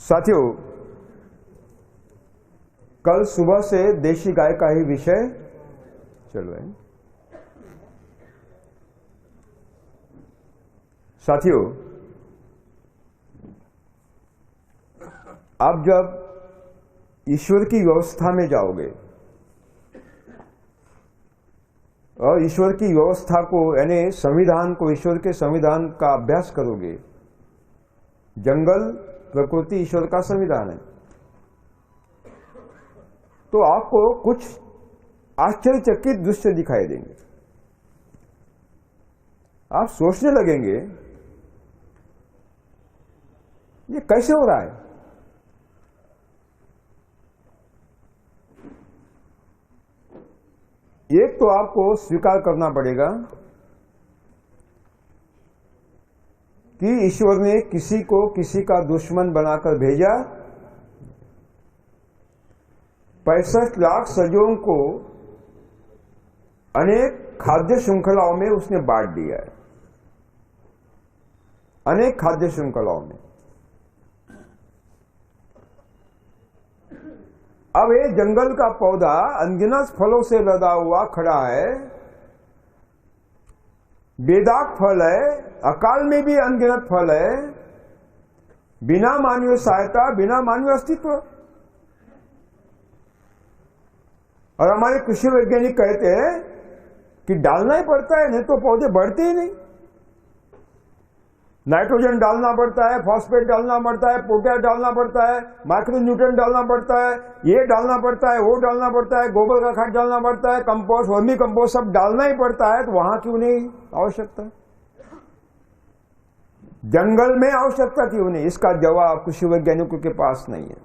साथियों, कल सुबह से देशी गाय का ही विषय चल रहा है। साथियों, आप जब ईश्वर की व्यवस्था में जाओगे और ईश्वर की व्यवस्था को यानी संविधान को, ईश्वर के संविधान का अभ्यास करोगे, जंगल प्रकृति ईश्वर का संविधान है, तो आपको कुछ आश्चर्यचकित दृश्य दिखाई देंगे। आप सोचने लगेंगे ये कैसे हो रहा है। एक तो आपको स्वीकार करना पड़ेगा कि ईश्वर ने किसी को किसी का दुश्मन बनाकर भेजा। 65 लाख सजीवों को अनेक खाद्य श्रृंखलाओं में उसने बांट दिया है, अनेक खाद्य श्रृंखलाओं में। अब ये जंगल का पौधा अनगिनत फलों से लदा हुआ खड़ा है, बेदाग फल है, अकाल में भी अनगिनत फल है, बिना मानवीय सहायता, बिना मानवीय अस्तित्व। और हमारे कृषि वैज्ञानिक कहते हैं कि डालना ही पड़ता है, नहीं तो पौधे बढ़ते ही नहीं। नाइट्रोजन डालना पड़ता है, फॉस्फेट डालना पड़ता है, पोटैश डालना पड़ता है, माइक्रो न्यूट्रिएंट डालना पड़ता है, ये डालना पड़ता है, वो डालना पड़ता है, गोबर का खाद डालना पड़ता है, कंपोस्ट, वर्मी कंपोस्ट सब डालना ही पड़ता है। तो वहां क्यों नहीं आवश्यकता? जंगल में आवश्यकता क्यों नहीं? इसका जवाब कृषि वैज्ञानिकों के पास नहीं है।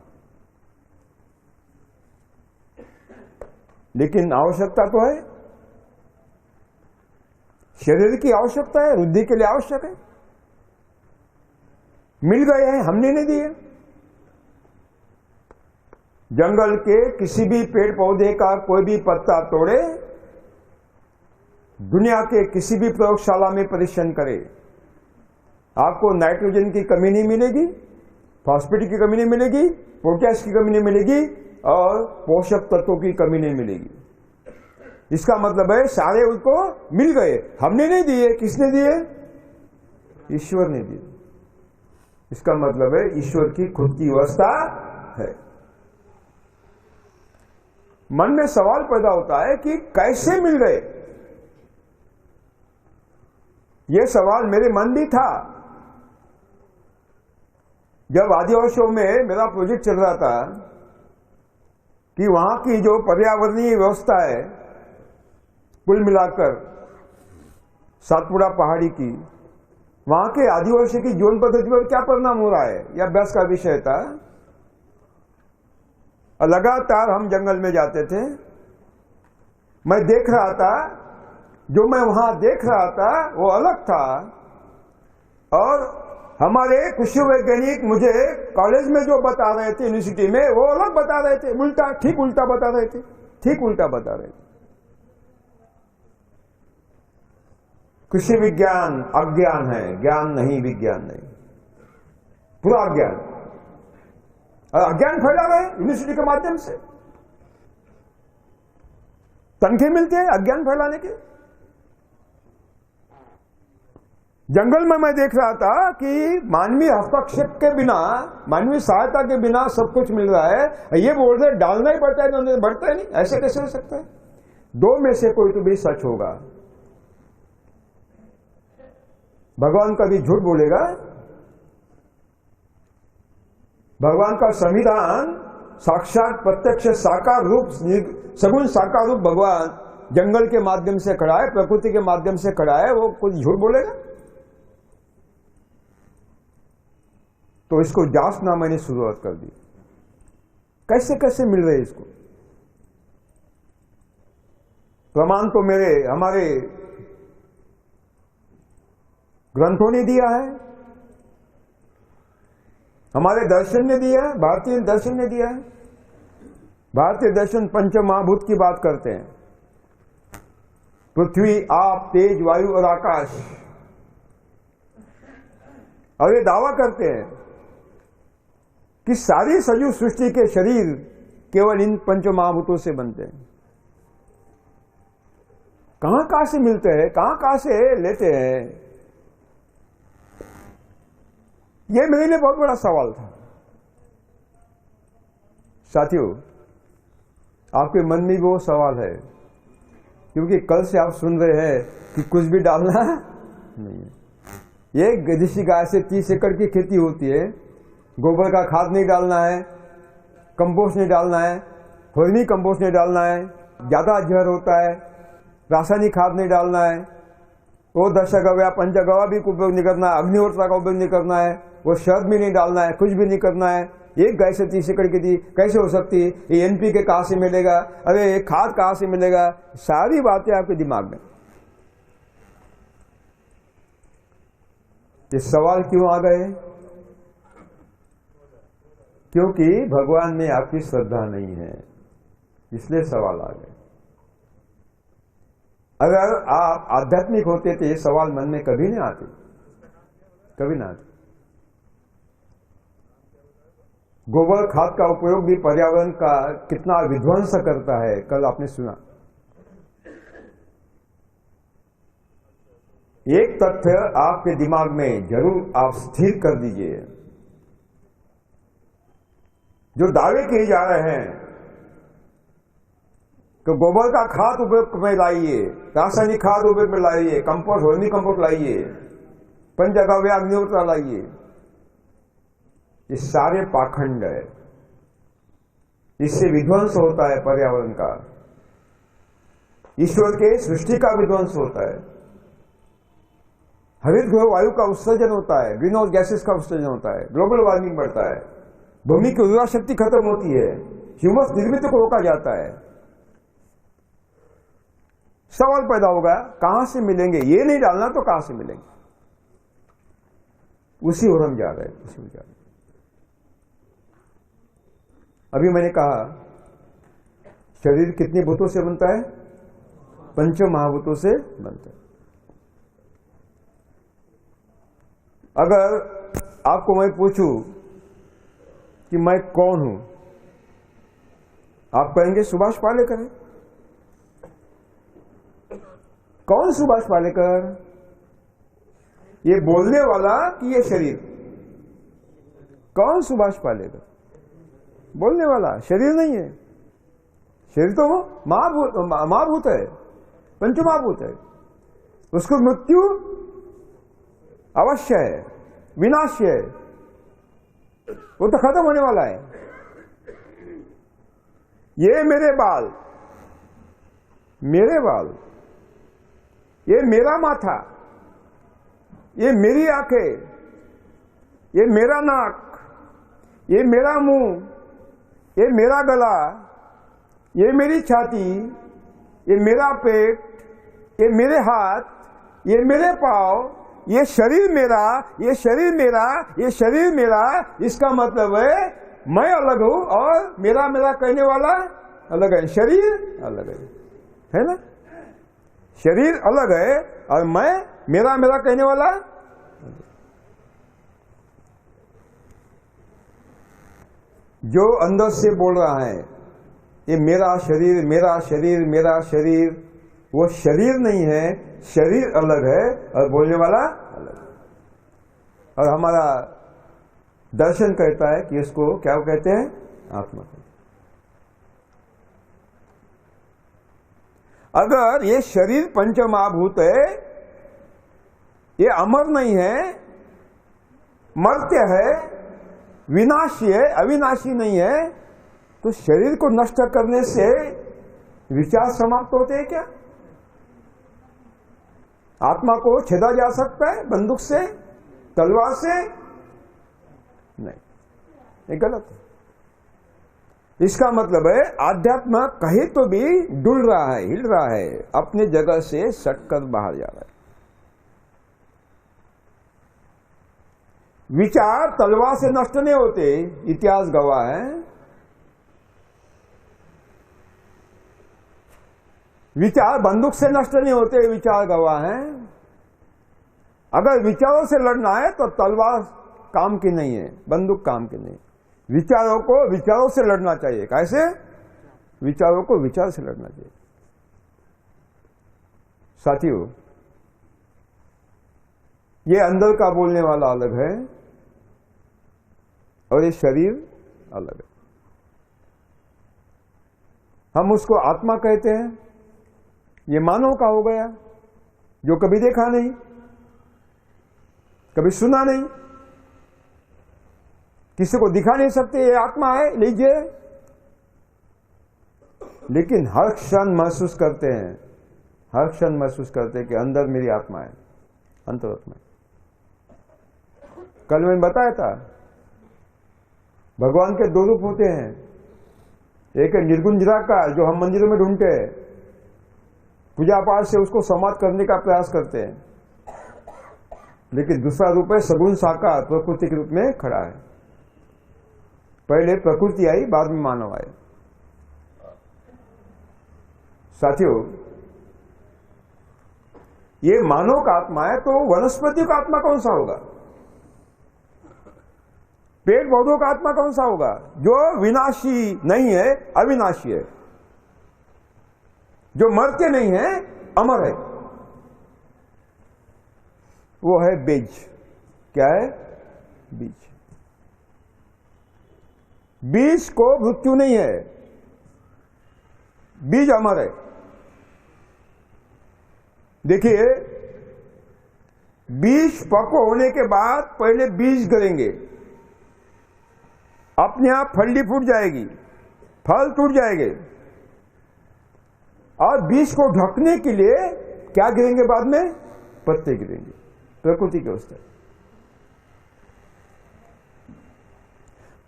लेकिन आवश्यकता तो है, शरीर की आवश्यकता है, वृद्धि के लिए आवश्यक है। मिल गए हैं, हमने नहीं दिए। जंगल के किसी भी पेड़ पौधे का कोई भी पत्ता तोड़े, दुनिया के किसी भी प्रयोगशाला में परीक्षण करे, आपको नाइट्रोजन की कमी नहीं मिलेगी, फॉस्फेट की कमी नहीं मिलेगी, पोटैश की कमी नहीं मिलेगी और पोषक तत्वों की कमी नहीं मिलेगी। इसका मतलब है सारे उसको मिल गए, हमने नहीं दिए। किसने दिए? ईश्वर ने दिए। इसका मतलब है ईश्वर की खुद की व्यवस्था है। मन में सवाल पैदा होता है कि कैसे मिल गए। यह सवाल मेरे मन भी था जब आदिवासियों में मेरा प्रोजेक्ट चल रहा था कि वहां की जो पर्यावरणीय व्यवस्था है, कुल मिलाकर सातपुड़ा पहाड़ी की, वहां के आदिवासी की जीवन पद्धति पर क्या परिणाम हो रहा है, यह अभ्यास का विषय था। लगातार हम जंगल में जाते थे, मैं देख रहा था, जो मैं वहां देख रहा था वो अलग था और हमारे कृषि वैज्ञानिक मुझे कॉलेज में जो बता रहे थे, यूनिवर्सिटी में, वो अलग बता रहे थे। उल्टा, ठीक उल्टा बता रहे थे, ठीक उल्टा बता रहे थे। कृषि विज्ञान अज्ञान है, ज्ञान नहीं, विज्ञान नहीं, पूरा अज्ञान। और अज्ञान फैला रहे यूनिवर्सिटी के माध्यम से, तनखे मिलते हैं अज्ञान फैलाने के। जंगल में मैं देख रहा था कि मानवीय हस्तक्षेप के बिना, मानवीय सहायता के बिना सब कुछ मिल रहा है। ये बोल रहे डालना ही पड़ता है, तो बढ़ता ही नहीं। ऐसे कैसे हो सकता है? दो में से कोई तो भी सच होगा। भगवान कभी झूठ बोलेगा? भगवान का संविधान साक्षात प्रत्यक्ष साकार रूप, सगुण साकार रूप भगवान जंगल के माध्यम से खड़ा है, प्रकृति के माध्यम से खड़ा है। वो कुछ झूठ बोलेगा? तो इसको जांचना मैंने शुरुआत कर दी, कैसे कैसे मिल रहे इसको। प्रमाण तो हमारे ग्रंथों ने दिया है, हमारे दर्शन ने दिया है, भारतीय दर्शन ने दिया है। भारतीय दर्शन पंच महाभूत की बात करते हैं, पृथ्वी, आप, तेज, वायु और आकाश। और ये दावा करते हैं कि सारी सजीव सृष्टि के शरीर केवल इन पंच महाभूतों से बनते हैं। कहां से मिलते हैं, कहां से लेते हैं, यह मेरे लिए बहुत बड़ा सवाल था। साथियों, आपके मन में भी वो सवाल है, क्योंकि कल से आप सुन रहे हैं कि कुछ भी डालना नहीं है। ये देशी गाय से 30 एकड़ की खेती होती है, गोबर का खाद नहीं डालना है, कंपोस्ट नहीं डालना है, वर्मी कंपोस्ट नहीं डालना है, ज्यादा जहर होता है, रासायनिक खाद नहीं डालना है, वो दशगव्या पंचगव्या भी उपयोग नहीं करना है, अग्निहोत्र का उपयोग नहीं करना है, वो शहद भी नहीं डालना है, कुछ भी नहीं करना है। एक गाय से 30 एकड़ की थी, कैसे हो सकती है? ये एनपीके कहां से मिलेगा? अरे ये खाद कहां से मिलेगा? सारी बातें आपके दिमाग में। ये सवाल क्यों आ गए? क्योंकि भगवान में आपकी श्रद्धा नहीं है, इसलिए सवाल आ गए। अगर आप आध्यात्मिक होते तो ये सवाल मन में कभी नहीं आते, कभी ना आते। गोबर खाद का उपयोग भी पर्यावरण का कितना विध्वंस करता है, कल आपने सुना। एक तथ्य आपके दिमाग में जरूर आप स्थिर कर दीजिए, जो दावे किए जा रहे हैं कि गोबर का खाद उपयोग में लाइए, रासायनिक खाद उपयोग में लाइए, कंपोस्ट, वर्मी कंपोस्ट लाइए, पंचगव्य अग्निहोत्र लाइए, ये सारे पाखंड है। इससे विध्वंस होता है पर्यावरण का, ईश्वर के सृष्टि का विध्वंस होता है, हरित गृह वायु का उत्सर्जन होता है, ग्रीन हाउस गैसेस का उत्सर्जन होता है, ग्लोबल वार्मिंग बढ़ता है, भूमि की उर्वरा शक्ति खत्म होती है, ह्यूमस निर्मित को रोका जाता है। सवाल पैदा होगा, कहां से मिलेंगे? ये नहीं डालना तो कहां से मिलेंगे? उसी ओर हम जा रहे हैं, उसी ओर जा रहे हैं। अभी मैंने कहा शरीर कितने भूतों से बनता है? पंच महाभूतों से बनता है। अगर आपको मैं पूछूं कि मैं कौन हूं, आप कहेंगे सुभाष पालेकर है। कौन सुभाष पालेकर? ये बोलने वाला कि ये शरीर? कौन सुभाष पालेकर? बोलने वाला, शरीर नहीं है। शरीर तो वो महाभूत है, पंचमहाभूत है, उसको मृत्यु अवश्य है, विनाश्य है, वो तो खत्म होने वाला है। ये मेरे बाल, ये मेरा माथा, ये मेरी आंखें, ये मेरा नाक, ये मेरा मुंह, ये मेरा गला, ये मेरी छाती, ये मेरा पेट, ये मेरे हाथ, ये मेरे पांव, ये शरीर मेरा, ये शरीर मेरा, ये शरीर मेरा। इसका मतलब है मैं अलग हूं और मेरा मेरा कहने वाला अलग है, शरीर अलग है ना? शरीर अलग है और मैं मेरा मेरा कहने वाला। जो अंदर से बोल रहा है ये मेरा शरीर, मेरा शरीर, मेरा शरीर, वो शरीर नहीं है, शरीर अलग है और बोलने वाला अलग है। और हमारा दर्शन कहता है कि इसको क्या कहते हैं? आत्मा कहते हैं। अगर ये शरीर पंचमहाभूत है, ये अमर नहीं है, मर्त्य है, विनाशी है, अविनाशी नहीं है, तो शरीर को नष्ट करने से विचार समाप्त होते हैं क्या? आत्मा को छेदा जा सकता है बंदूक से, तलवार से? नहीं, ये गलत है। इसका मतलब है आध्यात्म कहीं तो भी डुल रहा है, हिल रहा है, अपने जगह से सटकर बाहर जा रहा है। विचार तलवार से नष्ट नहीं होते, इतिहास गवाह है। विचार बंदूक से नष्ट नहीं होते, विचार गवाह है। अगर विचारों से लड़ना है तो तलवार काम की नहीं है, बंदूक काम की नहीं। विचारों को विचारों से लड़ना चाहिए। कैसे? विचारों को विचार से लड़ना चाहिए। साथियों, ये अंदर का बोलने वाला अलग है और ये शरीर अलग है। हम उसको आत्मा कहते हैं। ये मानव का हो गया, जो कभी देखा नहीं, कभी सुना नहीं, किसी को दिखा नहीं सकते, ये आत्मा है, लीजिए। लेकिन हर क्षण महसूस करते हैं, हर क्षण महसूस करते हैं कि अंदर मेरी आत्मा है, अंतरात्मा है। कल मैंने बताया था, भगवान के दो रूप होते हैं। एक है निर्गुण निराकार, जो हम मंदिरों में ढूंढते हैं, पूजा पाठ से उसको समाप्त करने का प्रयास करते हैं। लेकिन दूसरा रूप है सगुण साकार, प्रकृति के रूप में खड़ा है। पहले प्रकृति आई, बाद में मानव आए। साथियों, ये मानव का आत्मा है, तो वनस्पति का आत्मा कौन सा होगा? पेड़ पौधों का आत्मा कौन सा होगा? जो विनाशी नहीं है, अविनाशी है, जो मरते नहीं है, अमर है। वो है बीज। क्या है? बीज। बीज को मृत्यु नहीं है, बीज अमर है। देखिए, बीज पको होने के बाद पहले बीज गिरेंगे, अपने आप फली फूट जाएगी, फल टूट जाएंगे, और बीज को ढकने के लिए क्या गिरेंगे? बाद में पत्ते गिरेंगे। प्रकृति की अवस्था।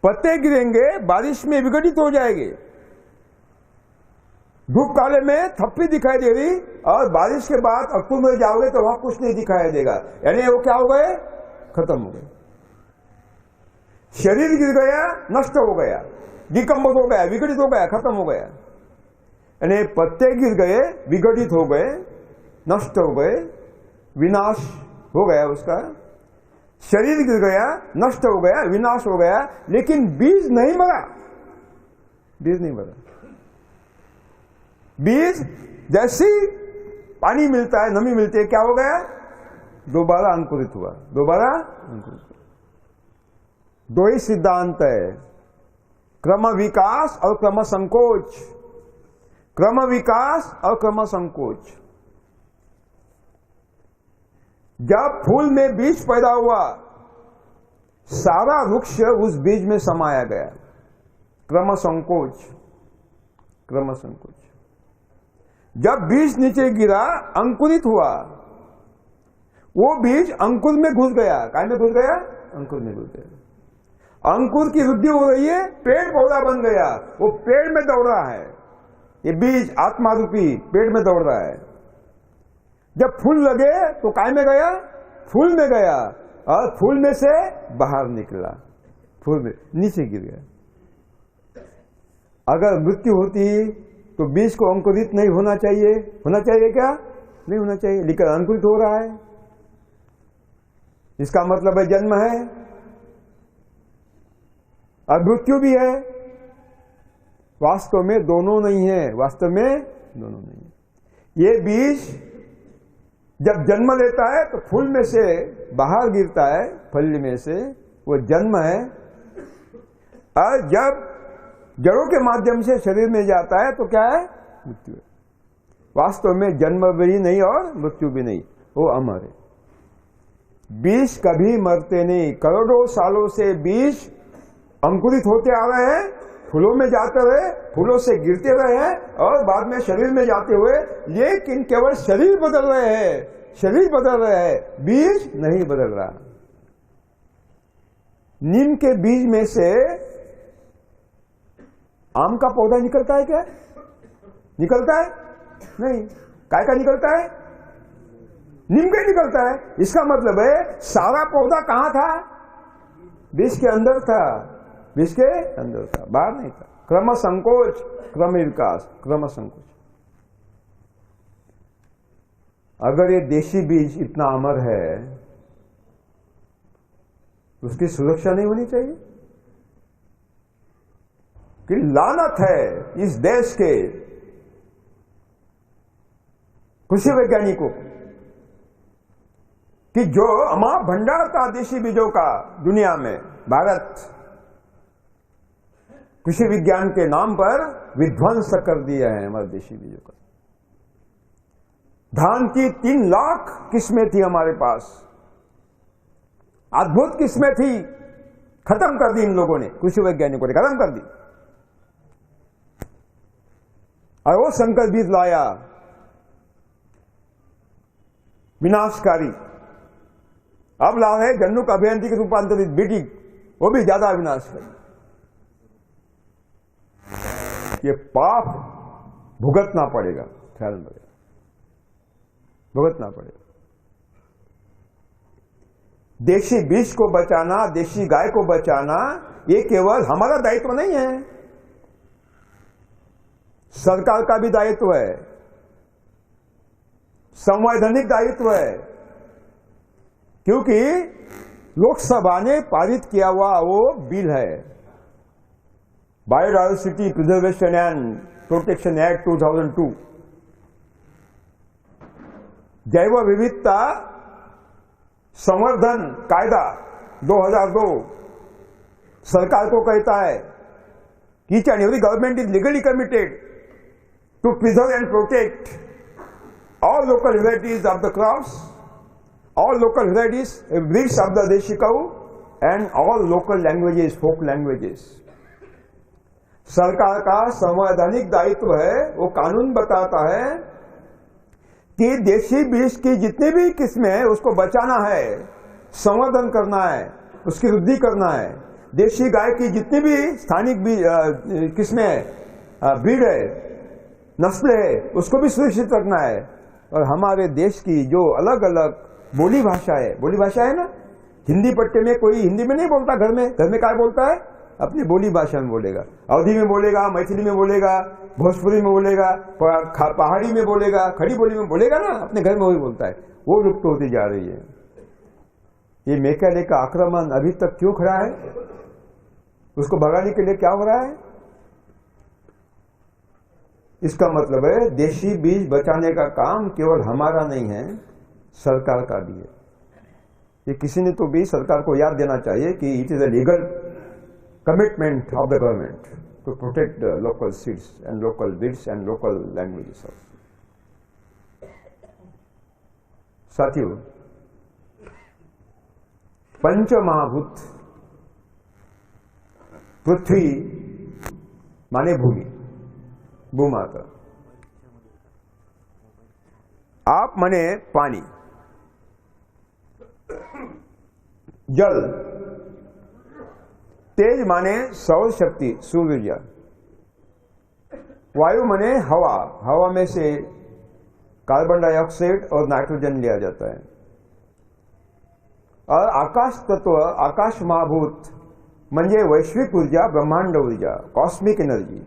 पत्ते गिरेंगे, बारिश में विघटित हो जाएंगे। धूप काले में थप्पी दिखाई दे रही, और बारिश के बाद अक्टूबर में जाओगे तो वहां कुछ नहीं दिखाई देगा। यानी वो क्या हो गए? खत्म हो गए। शरीर गिर गया, नष्ट हो गया, डिकम्पोज हो गया, विघटित हो गया, खत्म हो गया। यानी पत्ते गिर गए, विघटित हो गए, नष्ट हो गए, विनाश हो गया उसका। शरीर गिर गया, नष्ट हो गया, विनाश हो गया, लेकिन बीज नहीं मरा। बीज नहीं मरा। बीज जैसी पानी मिलता है, नमी मिलती है, क्या हो गया? दोबारा अंकुरित हुआ, दोबारा अंकुरित हुआ। दो ही सिद्धांत है, क्रम विकास और क्रम संकोच। क्रम विकास और क्रम संकोच। जब फूल में बीज पैदा हुआ, सारा वृक्ष उस बीज में समाया गया। क्रम संकोच, क्रम संकोच। जब बीज नीचे गिरा, अंकुरित हुआ, वो बीज अंकुर में घुस गया। काय में घुस गया? अंकुर में घुस गया। अंकुर की वृद्धि हो रही है, पेड़ पौधा बन गया, वो पेड़ में दौड़ रहा है। ये बीज आत्मा रूपी पेड़ में दौड़ रहा है। जब फूल लगे तो काय में गया? फूल में गया, और फूल में से बाहर निकला, फूल में नीचे गिर गया। अगर मृत्यु होती तो बीज को अंकुरित नहीं होना चाहिए। होना चाहिए क्या? नहीं होना चाहिए, लेकिन अंकुरित हो रहा है। इसका मतलब है जन्म है और मृत्यु भी है। वास्तव में दोनों नहीं है, वास्तव में दोनों नहीं है। ये बीज जब जन्म लेता है तो फूल में से बाहर गिरता है, फली में से, वो जन्म है। और जब जड़ों के माध्यम से शरीर में जाता है तो क्या है? मृत्यु है। वास्तव में जन्म भी नहीं और मृत्यु भी नहीं, वो अमर है। बीज कभी मरते नहीं। करोड़ों सालों से बीज अंकुरित होते आ रहे हैं, फूलों में जाते रहे, फूलों से गिरते रहे हैं, और बाद में शरीर में जाते हुए, लेकिन केवल शरीर बदल रहे हैं, शरीर बदल रहे हैं, बीज नहीं बदल रहा। नीम के बीज में से आम का पौधा निकलता है क्या? निकलता है? नहीं। काय का निकलता है? नीम का ही निकलता है। इसका मतलब है सारा पौधा कहां था? विष के अंदर था, विष के अंदर था, बाहर नहीं था। क्रम संकोच, क्रम विकास, क्रम संकोच। अगर ये देशी बीज इतना अमर है, उसकी सुरक्षा नहीं होनी चाहिए? कि लानत है इस देश के कृषि वैज्ञानिकों कि जो अमाप भंडार था देशी बीजों का दुनिया में, भारत कृषि विज्ञान के नाम पर विध्वंस कर दिया है हमारे देशी बीजों का। धान की 3 लाख किस्में थी हमारे पास, अद्भुत किस्में थी, खत्म कर दी इन लोगों ने, कृषि वैज्ञानिकों ने खत्म कर दी। और वो संकर बीज लाया विनाशकारी। अब ला रहे जन्नुक अभियांत्रिकी रूपांतरित बीटी, वो भी ज्यादा विनाशकारी। ये पाप भुगतना पड़ेगा, ख्याल में भुगतना पड़ेगा। देशी बीज को बचाना, देशी गाय को बचाना, ये केवल हमारा दायित्व नहीं है, सरकार का भी दायित्व है, संवैधानिक दायित्व है। क्योंकि लोकसभा ने पारित किया हुआ वो बिल है, biodiversity preservation and protection act 2002, जैव विविधता संवर्धन कायदा 2002 सरकार को कहता है कि each and every government is legally committed to preserve and protect all local varieties of the crops, all local varieties, breeds of the deshi cow, and all local languages, folk languages. सरकार का संवैधानिक दायित्व है, वो कानून बताता है कि देशी बीज की जितनी भी किस्में हैं उसको बचाना है, संवर्धन करना है, उसकी वृद्धि करना है। देशी गाय की जितनी भी स्थानिक किस्में ब्रीड है, नस्ल है, उसको भी सुरक्षित रखना है। और हमारे देश की जो अलग अलग बोली भाषा है ना, हिंदी पट्टे में कोई हिंदी में नहीं बोलता, घर में क्या बोलता है, अपनी बोली भाषा में बोलेगा, अवधी में बोलेगा, मैथिली में बोलेगा, भोजपुरी में बोलेगा, पहाड़ी में बोलेगा, खड़ी बोली में बोलेगा ना, अपने घर में वही बोलता है। वो लुप्त होती जा रही है। ये मेघालय का आक्रमण अभी तक क्यों खड़ा है? उसको भगाने के लिए क्या हो रहा है? इसका मतलब है देशी बीज बचाने का काम केवल हमारा नहीं है, सरकार का भी है। ये किसी ने तो भी सरकार को याद देना चाहिए कि it is a legal commitment of the government to protect the local seeds and local breeds and local languages also. साथियों, पंच महाभूत, पृथ्वी माने भूमि, भूमाता, आप माने पानी, जल, तेज माने सौर शक्ति, सूर्य ऊर्जा, वायु माने हवा, हवा में से कार्बन डाइऑक्साइड और नाइट्रोजन लिया जाता है, और आकाश तत्व, आकाश महाभूत म्हणजे वैश्विक ऊर्जा, ब्रह्मांड ऊर्जा, कॉस्मिक एनर्जी,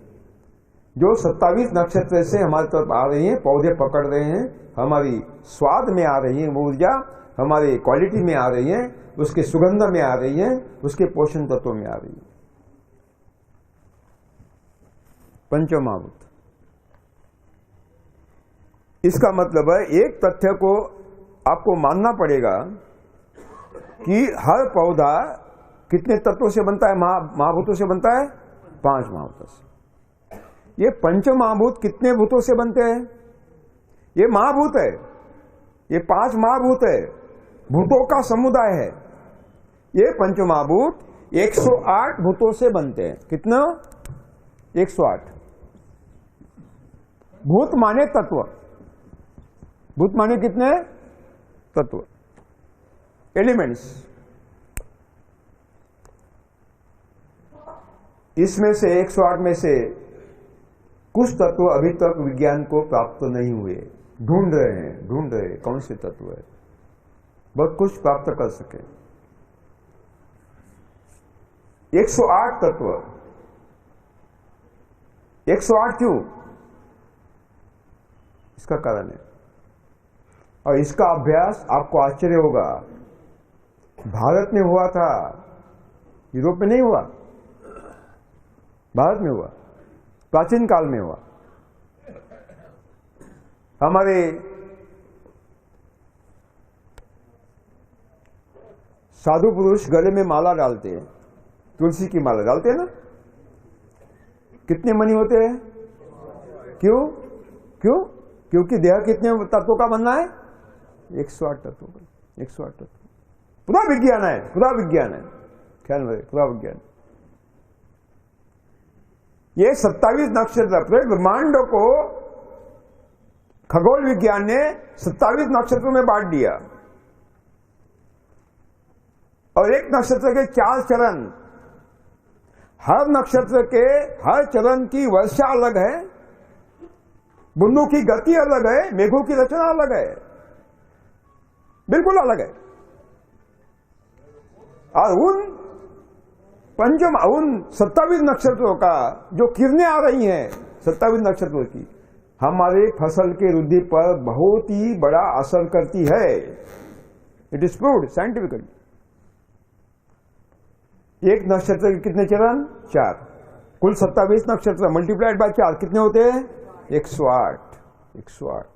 जो 27 नक्षत्र से हमारी तरफ आ रही है, पौधे पकड़ रहे हैं, हमारी स्वाद में आ रही है वो ऊर्जा, हमारी क्वालिटी में आ रही है, उसके सुगंध में आ रही है, उसके पोषण तत्वों में आ रही है। पंचमहाभूत, इसका मतलब है एक तथ्य को आपको मानना पड़ेगा कि हर पौधा कितने तत्वों से बनता है? महाभूतों से बनता है, 5 महाभूतों से। ये पंचमहाभूत कितने भूतों से बनते हैं? ये महाभूत है, ये 5 महाभूत है, भूतों का समुदाय है। ये पंचमहाभूत 108 भूतों से बनते हैं। कितना? 108। भूत माने तत्व, भूत माने कितने तत्व, एलिमेंट्स। इसमें से 108 में से कुछ तत्व अभी तक विज्ञान को प्राप्त नहीं हुए, ढूंढ रहे हैं कौन से तत्व है, बहुत कुछ प्राप्त कर सके। 108 तत्व। 108 क्यों? इसका कारण है, और इसका अभ्यास आपको आश्चर्य होगा, भारत में हुआ था, यूरोप में नहीं हुआ, भारत में हुआ, प्राचीन काल में हुआ। हमारे साधु पुरुष गले में माला डालते हैं, तुलसी की माला डालते हैं ना। कितने मणि होते हैं? क्यों? क्यों? क्योंकि देह कितने तत्वों का बनना है? 108 तत्वों का। 108 तत्व पूरा विज्ञान है, पूरा विज्ञान है, ख्याल में, पूरा विज्ञान। ये 27 नक्षत्र, ब्रह्मांड को खगोल विज्ञान ने 27 नक्षत्रों में बांट दिया, और एक नक्षत्र के 4 चरण, हर नक्षत्र के हर चरण की वर्षा अलग है, बुंदों की गति अलग है, मेघों की रचना अलग है, बिल्कुल अलग है। और उन 27 नक्षत्रों का जो किरणें आ रही हैं, 27 नक्षत्रों की हमारे फसल के वृद्धि पर बहुत ही बड़ा असर करती है। It is proved scientifically. एक नक्षत्र के कितने चरण? 4। कुल 27 नक्षत्र मल्टीप्लाइड बाय 4 कितने होते हैं? 108। 108।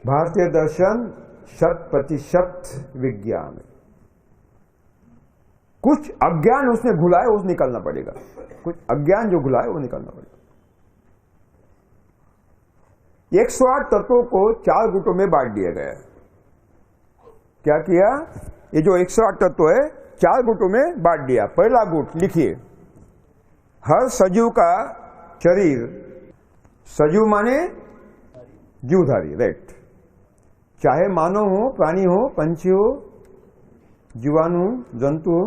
भारतीय दर्शन 100% विज्ञान है। कुछ अज्ञान उसमें घुला है, वो निकलना पड़ेगा। कुछ अज्ञान जो घुला है वो निकलना पड़ेगा। 108 तत्वों को 4 गुटों में बांट दिया गया है। क्या किया? ये जो 108 तत्व है 4 गुटों में बांट दिया। पहला गुट लिखिए, हर सजीव का शरीर, सजीव माने जीवधारी, राइट, चाहे मानव हो, प्राणी हो, पंछी हो, जीवाणु, जंतु हो,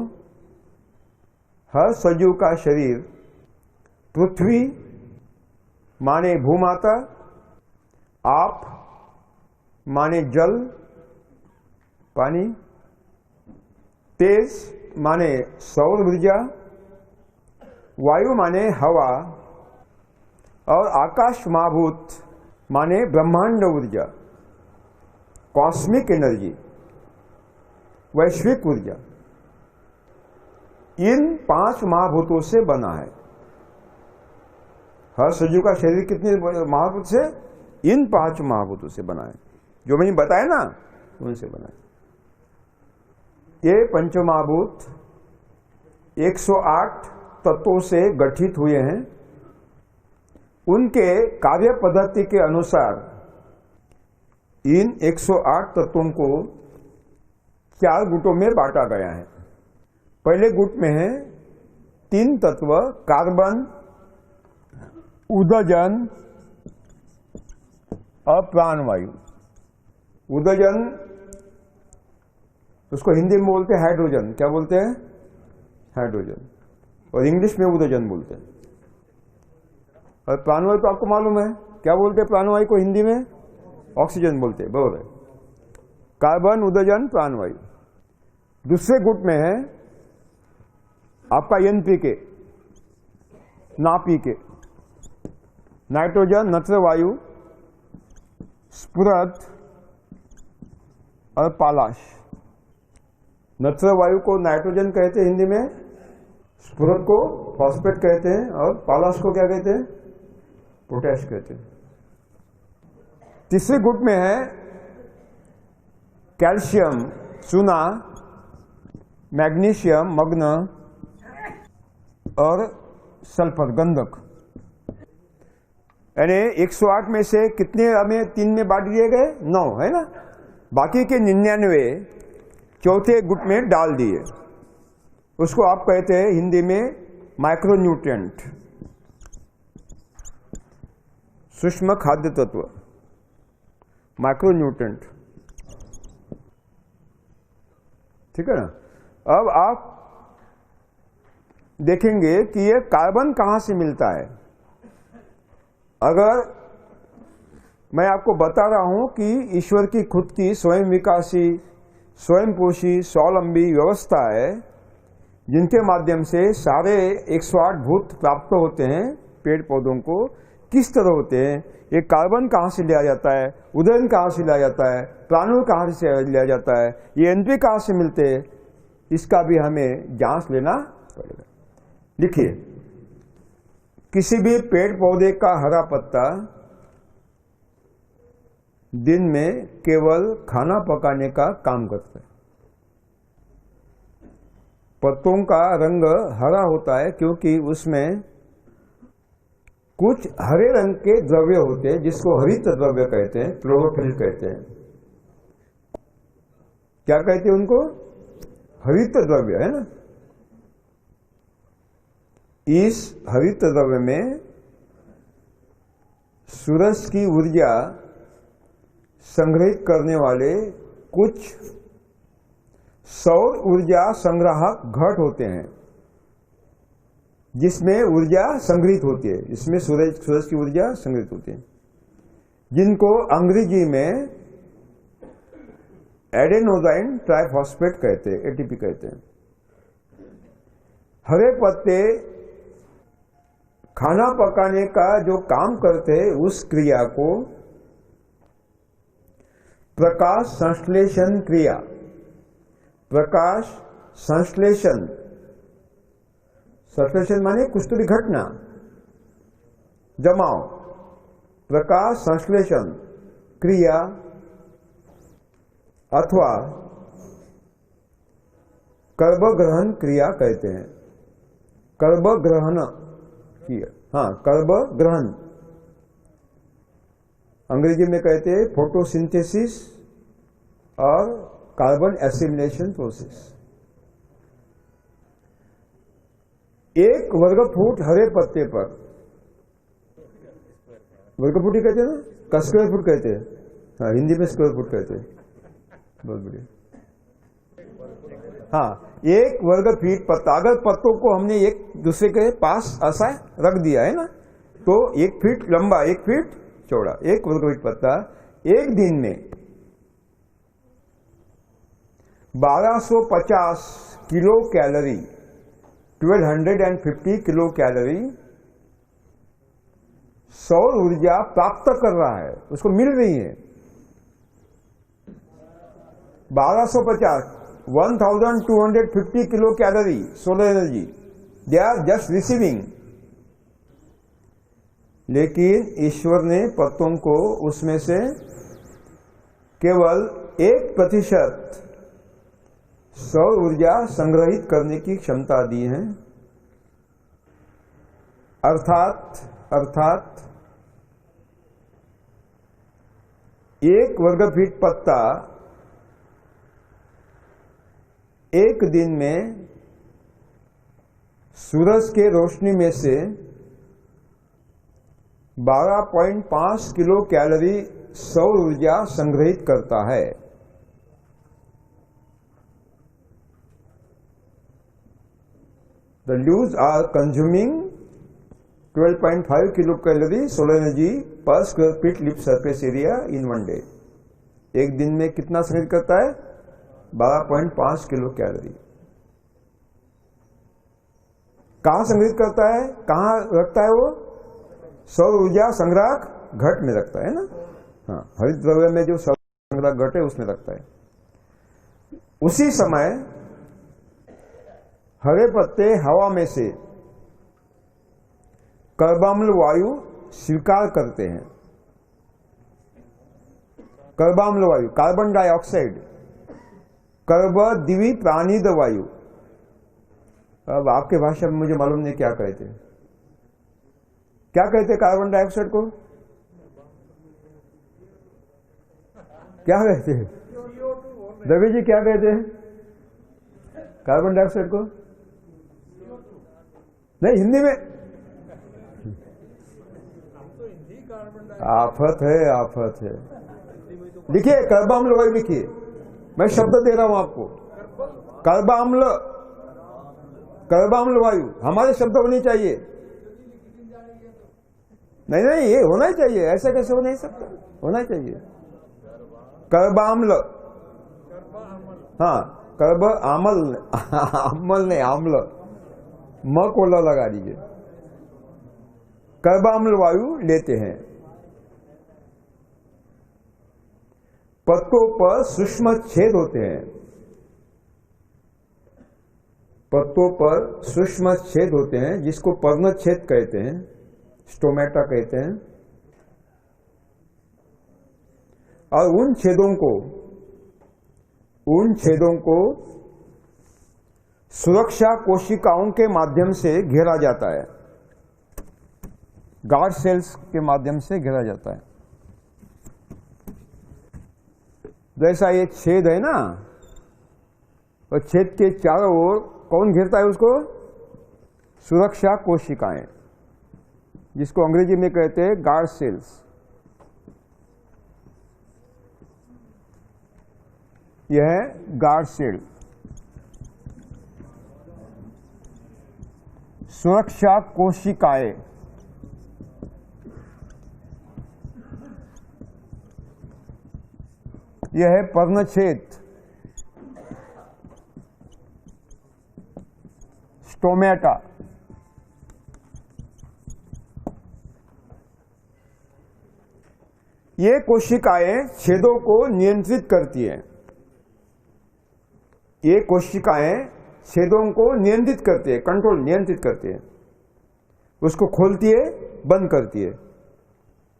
हर सजीव का शरीर पृथ्वी माने भूमाता, आप माने जल पानी, तेज माने सौर ऊर्जा, वायु माने हवा, और आकाश महाभूत माने ब्रह्मांड ऊर्जा, कॉस्मिक एनर्जी, वैश्विक ऊर्जा। इन 5 महाभूतों से बना है। हर सजीव का शरीर कितने महाभूत से? इन 5 महाभूतों से बना है, जो मैंने बताया ना, उनसे बना है। ये पंचमहाभूत 108 तत्वों से गठित हुए हैं। उनके कार्य पद्धति के अनुसार इन 108 तत्वों को 4 गुटों में बांटा गया है। पहले गुट में है 3 तत्व, कार्बन, उदजन और प्राणवायु। उदजन उसको हिंदी में बोलते हैं हाइड्रोजन। क्या बोलते हैं? हाइड्रोजन, और इंग्लिश में उदजन बोलते हैं। और प्राणवायु तो आपको मालूम है, क्या बोलते हैं प्राणवायु को हिंदी में? ऑक्सीजन बोलते हैं, बराबर है। कार्बन, उदजन, प्राणवायु। दूसरे गुट में है आपका एनपीके, नापीके, नाइट्रोजन, नत्र वायु, स्फुरद और पालाश। नत्र वायु को नाइट्रोजन कहते हैं हिंदी में, स्फुरद को फॉस्फेट कहते हैं, और पालाश को क्या कहते हैं? पोटैश कहते हैं। तीसरे गुट में है कैल्शियम, चूना, मैग्नीशियम, मग्न और सल्फर, गंधक। यानी 108 में से कितने हमें 3 में बांट दिए गए? 9, है ना। बाकी के 99 चौथे गुट में डाल दिए। उसको आप कहते हैं हिंदी में माइक्रोन्यूट्रिएंट, सूक्ष्म खाद्य तत्व, माइक्रोन्यूट्रिएंट। ठीक है ना। अब आप देखेंगे कि ये कार्बन कहां से मिलता है। अगर मैं आपको बता रहा हूं कि ईश्वर की खुद की स्वयं विकासी, स्वयं पोषी, स्वावलंबी व्यवस्था है, जिनके माध्यम से सारे 108 भूत प्राप्त होते हैं पेड़ पौधों को, किस तरह होते हैं, ये कार्बन कहाँ से लिया जाता है, उदयन कहाँ से लिया जाता है, प्राणु कहाँ से लिया जाता है, ये एनपी कहाँ से मिलते हैं, इसका भी हमें जांच लेना पड़ेगा। देखिए, किसी भी पेड़ पौधे का हरा पत्ता दिन में केवल खाना पकाने का काम करता है। पत्तों का रंग हरा होता है क्योंकि उसमें कुछ हरे रंग के द्रव्य होते हैं जिसको हरित द्रव्य कहते हैं, क्लोरोफिल कहते हैं। क्या कहते हैं उनको? हरित द्रव्य, है ना। इस हरित द्रव्य में सूरज की ऊर्जा संग्रहित करने वाले कुछ सौर ऊर्जा संग्राहक घट होते हैं जिसमें ऊर्जा संग्रहित होती है, इसमें सूरज की ऊर्जा संग्रहित होती है, जिनको अंग्रेजी में एडेनोसाइन ट्राइफॉस्फेट कहते हैं, एटीपी कहते हैं। हरे पत्ते खाना पकाने का जो काम करते हैं उस क्रिया को प्रकाश संश्लेषण क्रिया, प्रकाश संश्लेषण, संश्लेषण माने कुछ तो भी घटना, जमाव, प्रकाश संश्लेषण क्रिया अथवा कर्बग्रहण क्रिया कहते हैं। कर्बग्रहण क्रिया, हाँ, कर्बग्रहण अंग्रेजी में कहते हैं फोटोसिंथेसिस और कार्बन एसिमिलेशन प्रोसेस। एक वर्ग फुट हरे पत्ते पर, वर्ग फुट ही कहते हैं ना, का स्क्वायर फुट कहते हैं, हाँ, हिंदी में स्क्वायर फुट कहते हैं, बहुत बढ़िया। हाँ, एक वर्ग फीट पत्ता, अगर पत्तों को हमने एक दूसरे के पास ऐसा रख दिया है ना, तो 1 फीट लंबा 1 फीट चौड़ा एक वर्ग फीट पत्ता एक दिन में 1250 किलो कैलोरी, 1250 किलो कैलोरी सौर ऊर्जा प्राप्त कर रहा है, उसको मिल रही है। 1250, 1250 kilo calorie solar energy they are just receiving. लेकिन ईश्वर ने पत्तों को उसमें से केवल 1% सौर ऊर्जा संग्रहित करने की क्षमता दी है। अर्थात 1 वर्ग फीट पत्ता एक दिन में सूरज के रोशनी में से 12.5 किलो कैलोरी सौर ऊर्जा संग्रहित करता है। The leaves are consuming 12.5 kilo calorie solar energy per square feet leaf surface area in 1 day. एक दिन में कितना संग्रहित करता है? 12.5 किलो कैलोरी। कहां संग्रहित करता है, कहां रखता है? वो सौर ऊर्जा संग्राहक घट में रखता है ना, हाँ, हरित द्रव्य में जो सौर संग्राहक घट है उसमें रखता है। उसी समय हरे पत्ते हवा में से कार्बाम्ल वायु स्वीकार करते हैं। कार्बाम्ल वायु, कार्बन डाइऑक्साइड, कर्बद्विप्राणिद प्राणिद वायु। अब आपके भाषा में मुझे मालूम नहीं क्या कहते हैं, क्या कहते हैं कार्बन डाइऑक्साइड को? क्या कहते हैं? रवि जी क्या कहते हैं कार्बन डाइऑक्साइड को? नहीं, हिंदी में आफत है, आफत है। लिखिए कार्बाम्ल वायु, लिखिए, मैं शब्द दे रहा हूं आपको। कार्बाम्ल, कार्बाम्ल वायु हमारे शब्द होने चाहिए। नहीं, ये होना ही चाहिए, ऐसा कैसे हो नहीं सकता, होना चाहिए। कार्बाम्ल, हाँ, कर्ब आमल आमल नहीं आम्ल, म को ल लगा दीजिए। कर्बाम्ल वायु लेते हैं। पत्तों पर सूक्ष्म छेद होते हैं, पत्तों पर सूक्ष्म छेद होते हैं जिसको पर्णछेद कहते हैं, स्टोमेटा कहते हैं। और उन छेदों को सुरक्षा कोशिकाओं के माध्यम से घेरा जाता है, गार्ड सेल्स के माध्यम से घेरा जाता है। जैसा ये छेद है ना, और छेद के चारों ओर कौन घेरता है उसको? सुरक्षा कोशिकाएं, जिसको अंग्रेजी में कहते हैं गार्ड सेल्स। यह है गार्ड सेल, सुरक्षा कोशिकाएं। यह है पर्णछेद, स्टोमेटा। ये कोशिकाएं छेदों को नियंत्रित करती हैं। ये कोशिकाएं छेदों को नियंत्रित करती है, कंट्रोल नियंत्रित करती है। उसको खोलती है, बंद करती है।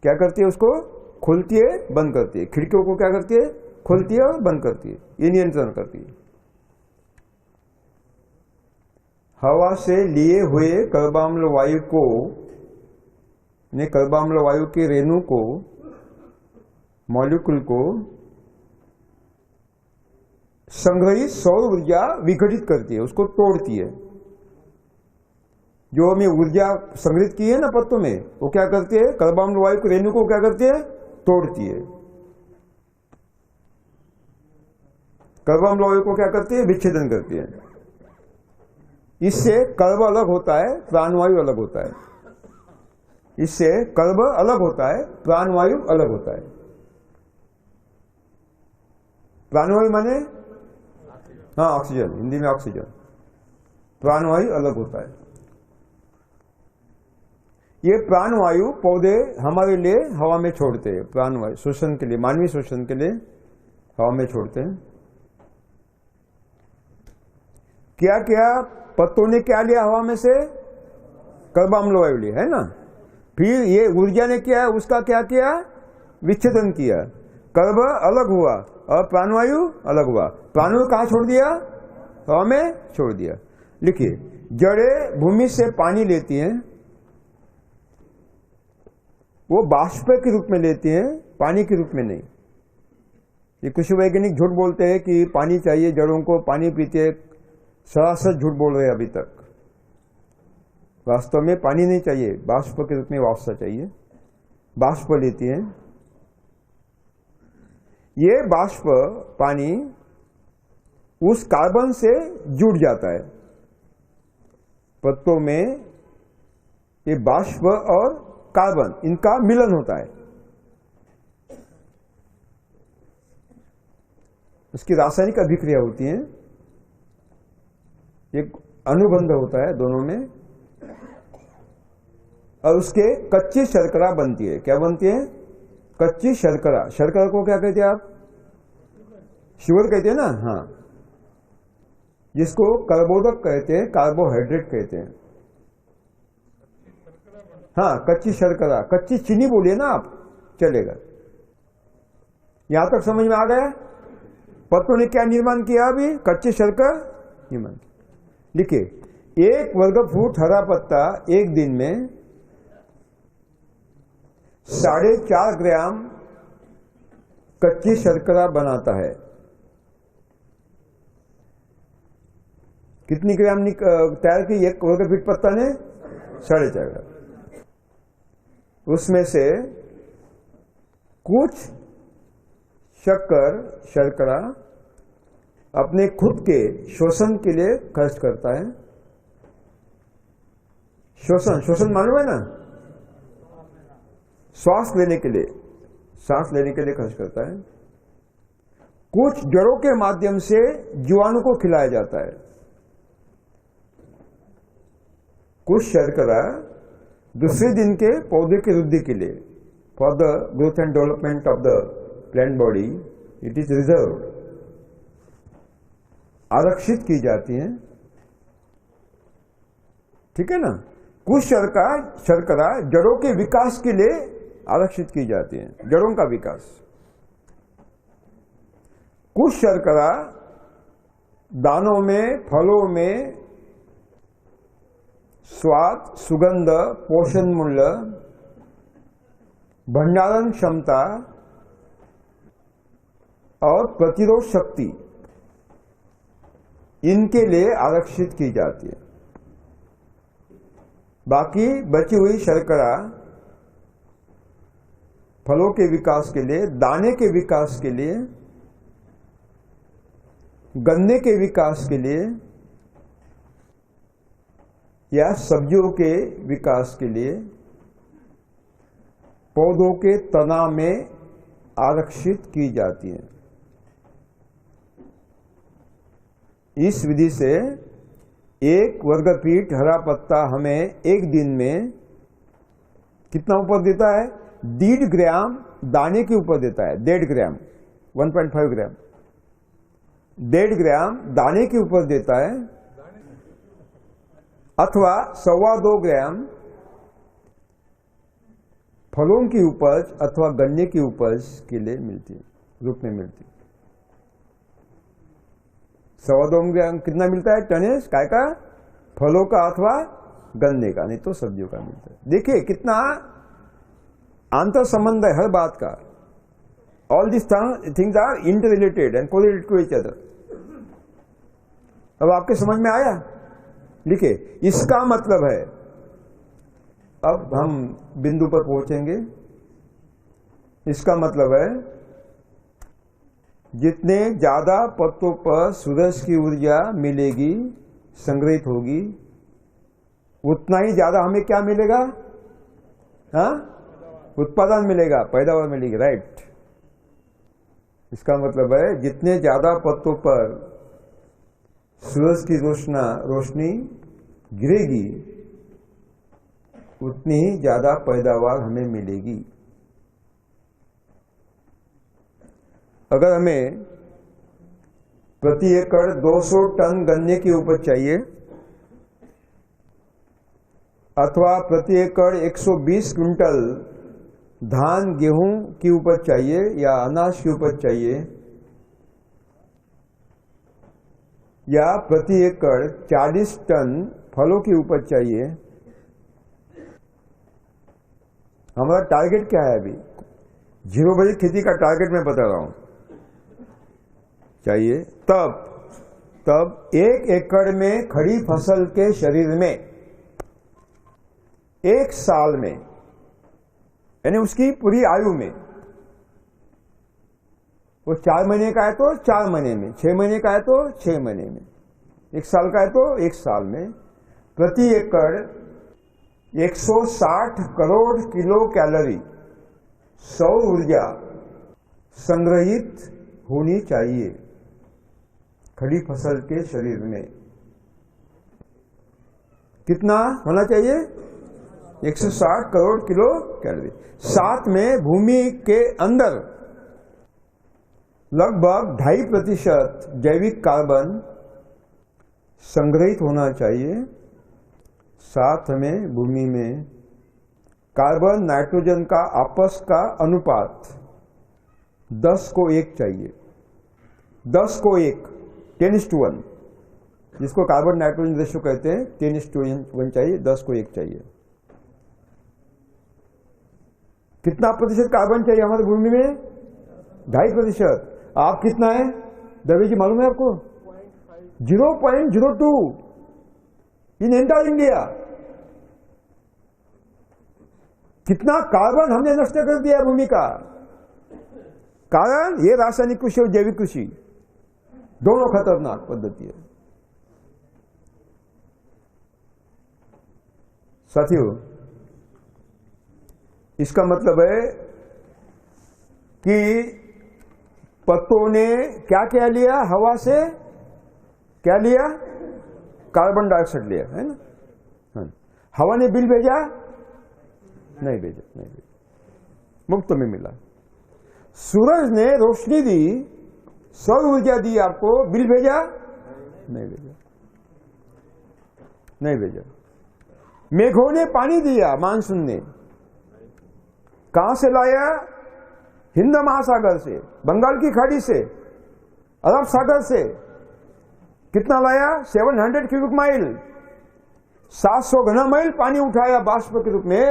क्या करती है? उसको खोलती है, बंद करती है। खिड़कियों को क्या करती है? खोलती है और बंद करती है। ये नियंत्रण करती है। हवा से लिए हुए कर्बाम्ल वायु को, कर्बाम्ल वायु के रेणु को, मॉलिक्यूल को संग्रहित सौर ऊर्जा विघटित करती है, उसको तोड़ती है। जो हमें ऊर्जा संग्रहित की है ना पत्तों में, वो क्या करती है? कर्बाम्ल वायु के रेणु को क्या करती है? तोड़ती है। कर्बाम्ल वायु को क्या करती है? विच्छेदन करती है। इससे कर्ब अलग होता है, प्राणवायु अलग होता है। इससे कर्ब अलग होता है, प्राणवायु अलग होता है। प्राणवायु माने हाँ ऑक्सीजन, हिंदी में ऑक्सीजन। प्राणवायु अलग होता है। ये प्राणवायु पौधे हमारे लिए हवा में छोड़ते हैं, प्राणवायु श्वसन के लिए, मानवीय श्वसन के लिए हवा में छोड़ते हैं। क्या क्या पत्तों ने क्या लिया हवा में से? कर्बाम्ल वायु लिया है ना। फिर ये ऊर्जा ने क्या, उसका क्या किया? विच्छेदन किया। कर्ब अलग हुआ और प्राणवायु अलग हुआ। प्राणवायु कहाँ छोड़ दिया? हवा में छोड़ दिया। लिखिए, जड़ें भूमि से पानी लेती हैं, वो बाष्प के रूप में लेती हैं, पानी के रूप में नहीं। ये कुछ वैज्ञानिक झूठ बोलते हैं कि पानी चाहिए जड़ों को, पानी पीते हैं। सरासर झूठ बोल रहे हैं अभी तक। वास्तव में पानी नहीं चाहिए, बाष्प के रूप में वाष्प चाहिए। बाष्प लेती हैं। ये बाष्प पानी उस कार्बन से जुड़ जाता है। पत्तों में ये बाष्प और कार्बन, इनका मिलन होता है। उसकी रासायनिक अभिक्रिया होती है, एक अनुबंध होता है दोनों में, और उसके कच्ची शर्करा बनती है। क्या बनती है? कच्ची शर्करा। शर्करा को क्या कहते हैं आप? शुगर कहते हैं ना। हाँ, जिसको कर्बोदक कहते हैं, कार्बोहाइड्रेट कहते हैं। हाँ, कच्ची शर्करा, कच्ची चीनी बोलिए ना आप, चलेगा। यहां तक समझ में आ गया? पत्तों ने क्या निर्माण किया? अभी कच्ची शर्करा निर्माण किया। लिखिए, 1 वर्ग फुट हरा पत्ता एक दिन में 4.5 ग्राम कच्ची शर्करा बनाता है। कितनी ग्राम तैयार की 1 वर्ग फीट पत्ता ने? 4.5 ग्राम। उसमें से कुछ शर्करा अपने खुद के श्वसन के लिए खर्च करता है। श्वसन मालूम है ना? सांस लेने के लिए खर्च करता है। कुछ जड़ों के माध्यम से जीवाणु को खिलाया जाता है। कुछ शर्करा दूसरे दिन के पौधे की वृद्धि के लिए, for the growth and development of the plant body, it is reserved, आरक्षित की जाती हैं। ठीक है ना। कुछ शर्करा जड़ों के विकास के लिए आरक्षित की जाती हैं, जड़ों का विकास। कुछ शर्करा दानों में, फलों में स्वाद, सुगंध, पोषण मूल्य, भंडारण क्षमता और प्रतिरोध शक्ति, इनके लिए आरक्षित की जाती है। बाकी बची हुई शर्करा फलों के विकास के लिए, दाने के विकास के लिए, गन्ने के विकास के लिए या सब्जियों के विकास के लिए पौधों के तना में आरक्षित की जाती है। इस विधि से एक वर्ग फीट हरा पत्ता हमें एक दिन में कितना ऊपर देता है? 1.5 ग्राम दाने के ऊपर देता है। 1.5 ग्राम, 1.5 ग्राम, 1.5 ग्राम दाने के ऊपर देता है, अथवा 2.25 ग्राम फलों की उपज अथवा गन्ने की उपज के लिए मिलती है, रूप में मिलती है। 2.25 ग्राम कितना मिलता है? टनेज काय का? फलों का अथवा गन्ने का, नहीं तो सब्जियों का मिलता है। देखिए कितना अंतर संबंध है हर बात का। All this things are interrelated and correlated to each other. अब आपके समझ में आया? लिखिए, इसका मतलब है, अब हम बिंदु पर पहुंचेंगे। इसका मतलब है जितने ज्यादा पत्तों पर सूरज की ऊर्जा मिलेगी, संग्रहित होगी, उतना ही ज्यादा हमें क्या मिलेगा? हाँ, उत्पादन मिलेगा, पैदावार मिलेगी। राइट। इसका मतलब है जितने ज्यादा पत्तों पर सूरज की रोशनी गिरेगी, उतनी ही ज्यादा पैदावार हमें मिलेगी। अगर हमें प्रति एकड़ 200 टन गन्ने की उपज चाहिए, अथवा प्रति एकड़ 120 क्विंटल धान गेहूं की उपज चाहिए या अनाज की उपज चाहिए, या प्रति एकड़ 40 टन फलों की उपज चाहिए, हमारा टारगेट क्या है? अभी 0 बजे खेती का टारगेट मैं बता रहा हूं चाहिए। तब 1 एकड़ में खड़ी फसल के शरीर में 1 साल में, यानी उसकी पूरी आयु में, वो 4 महीने का है तो 4 महीने में, 6 महीने का है तो 6 महीने में, 1 साल का है तो 1 साल में, प्रति एकड़ 160 करोड़ किलो कैलोरी सौर ऊर्जा संग्रहित होनी चाहिए खड़ी फसल के शरीर में। कितना होना चाहिए? 160 करोड़ किलो कैलोरी। साथ में भूमि के अंदर लगभग 2.5% जैविक कार्बन संग्रहित होना चाहिए। साथ में भूमि में कार्बन नाइट्रोजन का आपस का अनुपात 10 को 1 चाहिए। 10 को 1, 10:1, जिसको कार्बन नाइट्रोजन रेशियो कहते हैं, 10:1 चाहिए, 10 को 1 चाहिए। कितना प्रतिशत कार्बन चाहिए हमारी भूमि में? 2.5%। आप कितना है दवे जी, मालूम है आपको? 0.02 इन एंटायर इंडिया। कितना कार्बन हमने नष्ट कर दिया है भूमि का। कारण ये रासायनिक कृषि और जैविक कृषि दोनों खतरनाक पद्धति है। साथियों, इसका मतलब है कि पत्तों ने क्या क्या लिया हवा से? क्या लिया? कार्बन डाइऑक्साइड लिया, है ना? हाँ। हवा ने बिल भेजा? नहीं भेजा, नहीं भेजा, मुफ्त में मिला। सूरज ने रोशनी दी, सौर ऊर्जा दी आपको, बिल भेजा? नहीं भेजा, नहीं भेजा। मेघों ने पानी दिया, मानसून ने कहां से लाया? हिंद महासागर से, बंगाल की खाड़ी से, अरब सागर से। कितना लाया? 700 क्यूबिक माइल, 700 घना माइल पानी उठाया बाष्प के रूप में।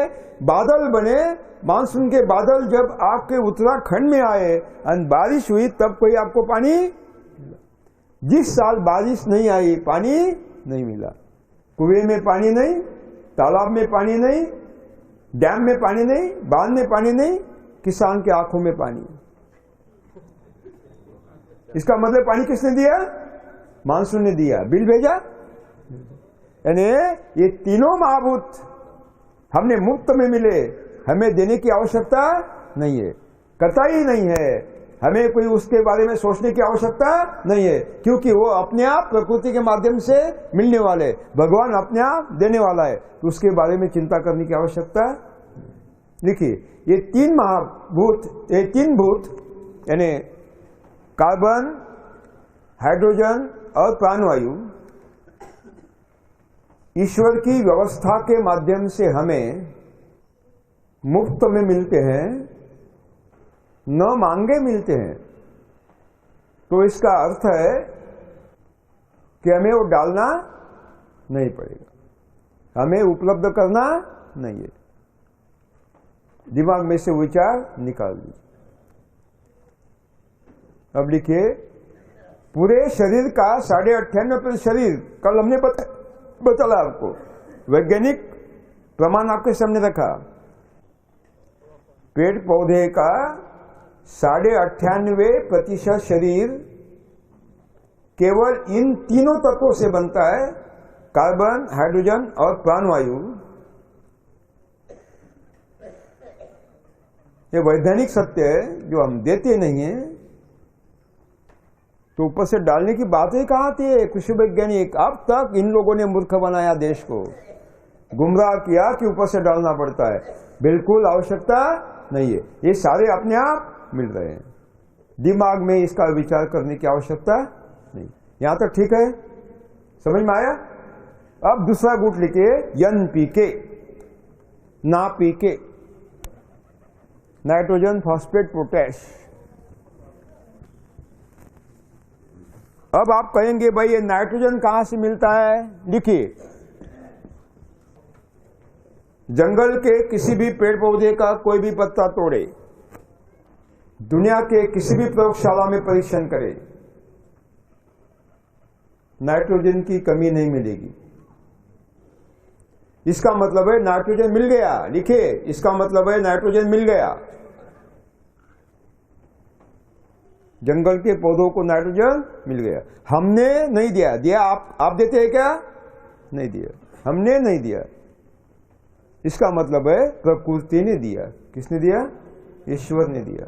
बादल बने, मानसून के बादल जब आपके उत्तराखंड में आए और बारिश हुई तब कोई आपको पानी? जिस साल बारिश नहीं आई पानी नहीं मिला, कुएं में पानी नहीं, तालाब में पानी नहीं, डैम में पानी नहीं, बांध में पानी नहीं, किसान के आंखों में पानी। इसका मतलब पानी किसने दिया? मानसून ने दिया, बिल भेजा। यानी ये तीनों महाभूत हमने मुफ्त में मिले, हमें देने की आवश्यकता नहीं है, कतई नहीं है। हमें कोई उसके बारे में सोचने की आवश्यकता नहीं है, क्योंकि वो अपने आप प्रकृति के माध्यम से मिलने वाले, भगवान अपने आप देने वाला है, तो उसके बारे में चिंता करने की आवश्यकता। देखिए ये तीन महाभूत, ये तीन भूत यानी कार्बन, हाइड्रोजन और प्राणवायु ईश्वर की व्यवस्था के माध्यम से हमें मुफ्त में मिलते हैं, न मांगे मिलते हैं। तो इसका अर्थ है कि हमें वो डालना नहीं पड़ेगा, हमें उपलब्ध करना नहीं है। दिमाग में से विचार निकाल दीजिए। अब लिखिए, पूरे शरीर का 98.5% शरीर, कल हमने बताया आपको, वैज्ञानिक प्रमाण आपके सामने रखा। पेड़ पौधे का 98.5% शरीर केवल इन तीनों तत्वों से बनता है, कार्बन, हाइड्रोजन और प्राणवायु। ये वैज्ञानिक सत्य है जो हम देते नहीं है, तो ऊपर से डालने की बात ही कहाँ आती है? कृषि वैज्ञानिक अब तक इन लोगों ने मूर्ख बनाया, देश को गुमराह किया कि ऊपर से डालना पड़ता है। बिल्कुल आवश्यकता नहीं है, ये सारे अपने आप मिल रहे हैं। दिमाग में इसका विचार करने की आवश्यकता नहीं। यहां तक ठीक है? समझ में आया? अब दूसरा गुट लिखिए, NPK, ना पीके, नाइट्रोजन फॉस्फेट पोटैश। अब आप कहेंगे भाई ये नाइट्रोजन कहां से मिलता है? लिखिए, जंगल के किसी भी पेड़ पौधे का कोई भी पत्ता तोड़े, दुनिया के किसी भी प्रयोगशाला में परीक्षण करे, नाइट्रोजन की कमी नहीं मिलेगी। इसका मतलब है नाइट्रोजन मिल गया। लिखिए, इसका मतलब है नाइट्रोजन मिल गया। जंगल के पौधों को नाइट्रोजन मिल गया, हमने नहीं दिया। दिया आप देते हैं क्या? नहीं दिया, हमने नहीं दिया। इसका मतलब है प्रकृति ने दिया। किसने दिया? ईश्वर ने दिया।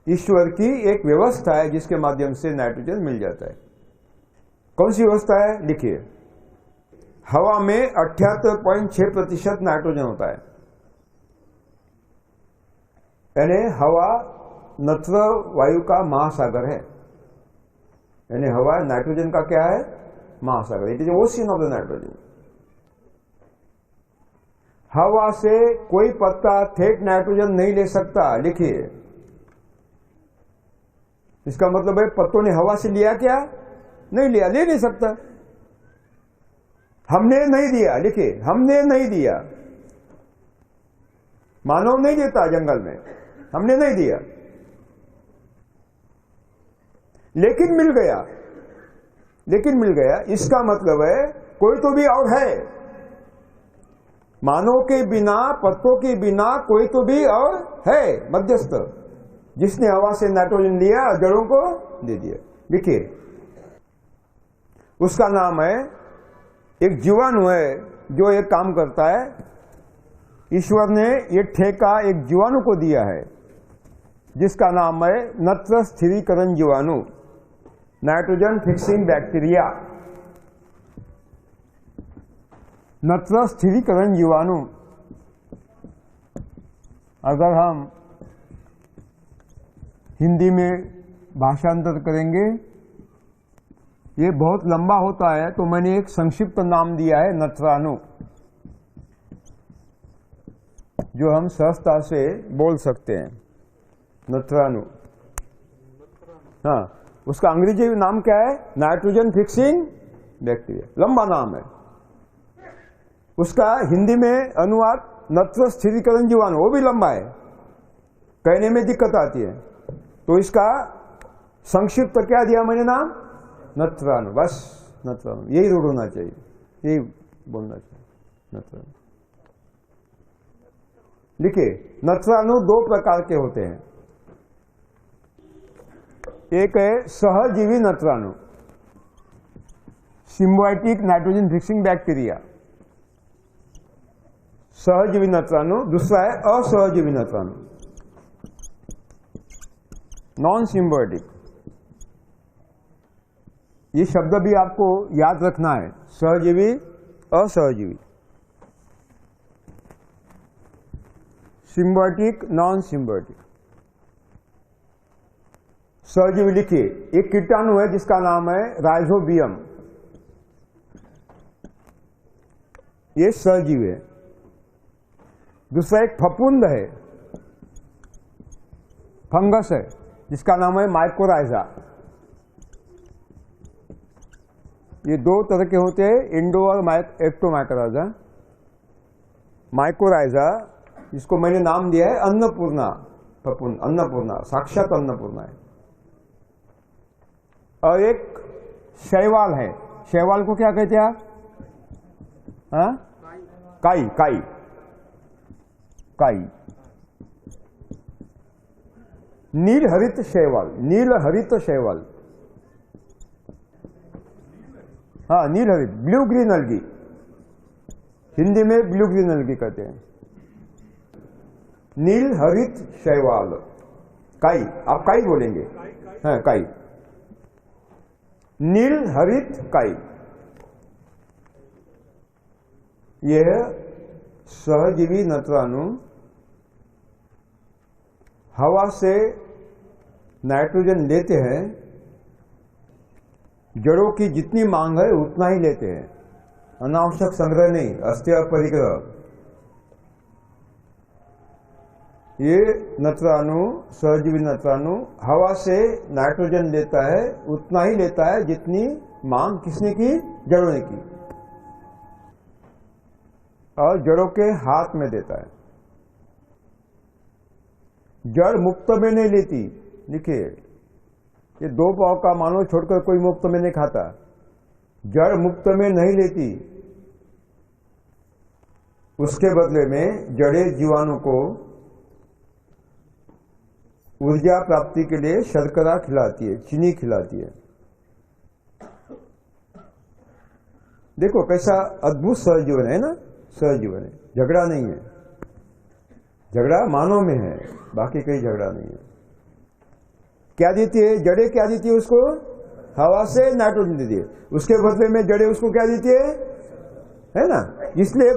ईश्वर की एक व्यवस्था है जिसके माध्यम से नाइट्रोजन मिल जाता है। कौन सी व्यवस्था है? लिखिए, हवा में 78.6% नाइट्रोजन होता है। यानी हवा नत्र वायु का महासागर है। यानी हवा नाइट्रोजन का क्या है? महासागर। It is ocean of the nitrogen. हवा से कोई पत्ता ठेठ नाइट्रोजन नहीं ले सकता। लिखिए, इसका मतलब है पत्तों ने हवा से लिया क्या? नहीं लिया, ले नहीं सकता। हमने नहीं दिया। लिखिए, हमने नहीं दिया। मानव नहीं देता जंगल में, हमने नहीं दिया, लेकिन मिल गया। लेकिन मिल गया इसका मतलब है कोई तो भी और है। मानव के बिना, पत्तों के बिना कोई तो भी और है, मध्यस्थ, जिसने हवा से नाइट्रोजन लिया और जड़ों को दे दिया। लिखिए, उसका नाम है, एक जीवाणु है जो एक काम करता है। ईश्वर ने ये ठेका एक जीवाणु को दिया है। जिसका नाम है नत्र स्थिरीकरण जीवाणु, नाइट्रोजन फिक्सिंग बैक्टीरिया। नत्र स्थिरीकरण जीवाणु अगर हम हिंदी में भाषांतर करेंगे, ये बहुत लंबा होता है, तो मैंने एक संक्षिप्त नाम दिया है नत्राणु, जो हम सहजता से बोल सकते हैं, नत्राणु। हाँ, उसका अंग्रेजी नाम क्या है? नाइट्रोजन फिक्सिंग बैक्टीरिया, लंबा नाम है। उसका हिंदी में अनुवाद नत्र स्थिरीकरण जीवाणु, वो भी लंबा है, कहने में दिक्कत आती है, तो इसका संक्षिप्त क्या दिया मैंने नाम? नत्राणु। बस नत्राणु, यही रूढ़ होना चाहिए, यही बोलना चाहिए, नत्राणु। देखिए, नत्राणु दो प्रकार के होते हैं। एक है सहजीवी नत्राणु, सिम्बायोटिक नाइट्रोजन फिक्सिंग बैक्टीरिया, सहजीवी नत्राणु। दूसरा है असहजीवी नत्राणु, नॉन सिम्बायोटिक। ये शब्द भी आपको याद रखना है, सहजीवी असहजीवी, सिम्बायोटिक नॉन सिम्बायोटिक। सहजीवी लिखिए, एक कीटाणु है जिसका नाम है राइजोबियम, ये सहजीवी है। दूसरा एक फफूंद है, फंगस है, जिसका नाम है माइकोराइजा। ये दो तरह के होते हैं, इंडो और एक्टोमाइकोराइजा। माइकोराइजा, जिसको मैंने नाम दिया है अन्नपूर्णा फफूंद, अन्नपूर्णा, साक्षात अन्नपूर्णा है। और एक शैवाल है, शैवाल को क्या कहते हैं आप? हाँ, काई, काई, काई। नील हरित शैवाल, नील हरित शैवाल, हाँ नील हरित, ब्लू ग्रीन अलगी, हिंदी में ब्लू ग्रीन अलगी कहते हैं। नील हरित शैवाल, काई, आप काई बोलेंगे, हाँ काई, नील हरित काई। यह सहजीवी नत्राणु हवा से नाइट्रोजन लेते हैं, जड़ों की जितनी मांग है उतना ही लेते हैं, अनावश्यक संग्रह नहीं, अस्थिर परिग्रह। ये नत्राणु, सहजीवी नत्राणु हवा से नाइट्रोजन लेता है, उतना ही लेता है जितनी मांग किसने की? जड़ों ने की, और जड़ों के हाथ में देता है। जड़ मुफ्त में नहीं लेती। देखिए, ये दो पाव का मानो छोड़कर कोई मुफ्त में नहीं खाता, जड़ मुफ्त में नहीं लेती। उसके बदले में जड़े जीवाणु को ऊर्जा प्राप्ति के लिए शर्करा खिलाती है, चीनी खिलाती है। देखो कैसा अद्भुत सहजीवन है ना, सहजीवन है, झगड़ा नहीं है। झगड़ा मानव में है, बाकी कहीं झगड़ा नहीं है। क्या देती है जड़ें? क्या देती है उसको? हवा से नाइट्रोजन देती है, उसके बदले में जड़ें उसको क्या देती है ना। इसलिए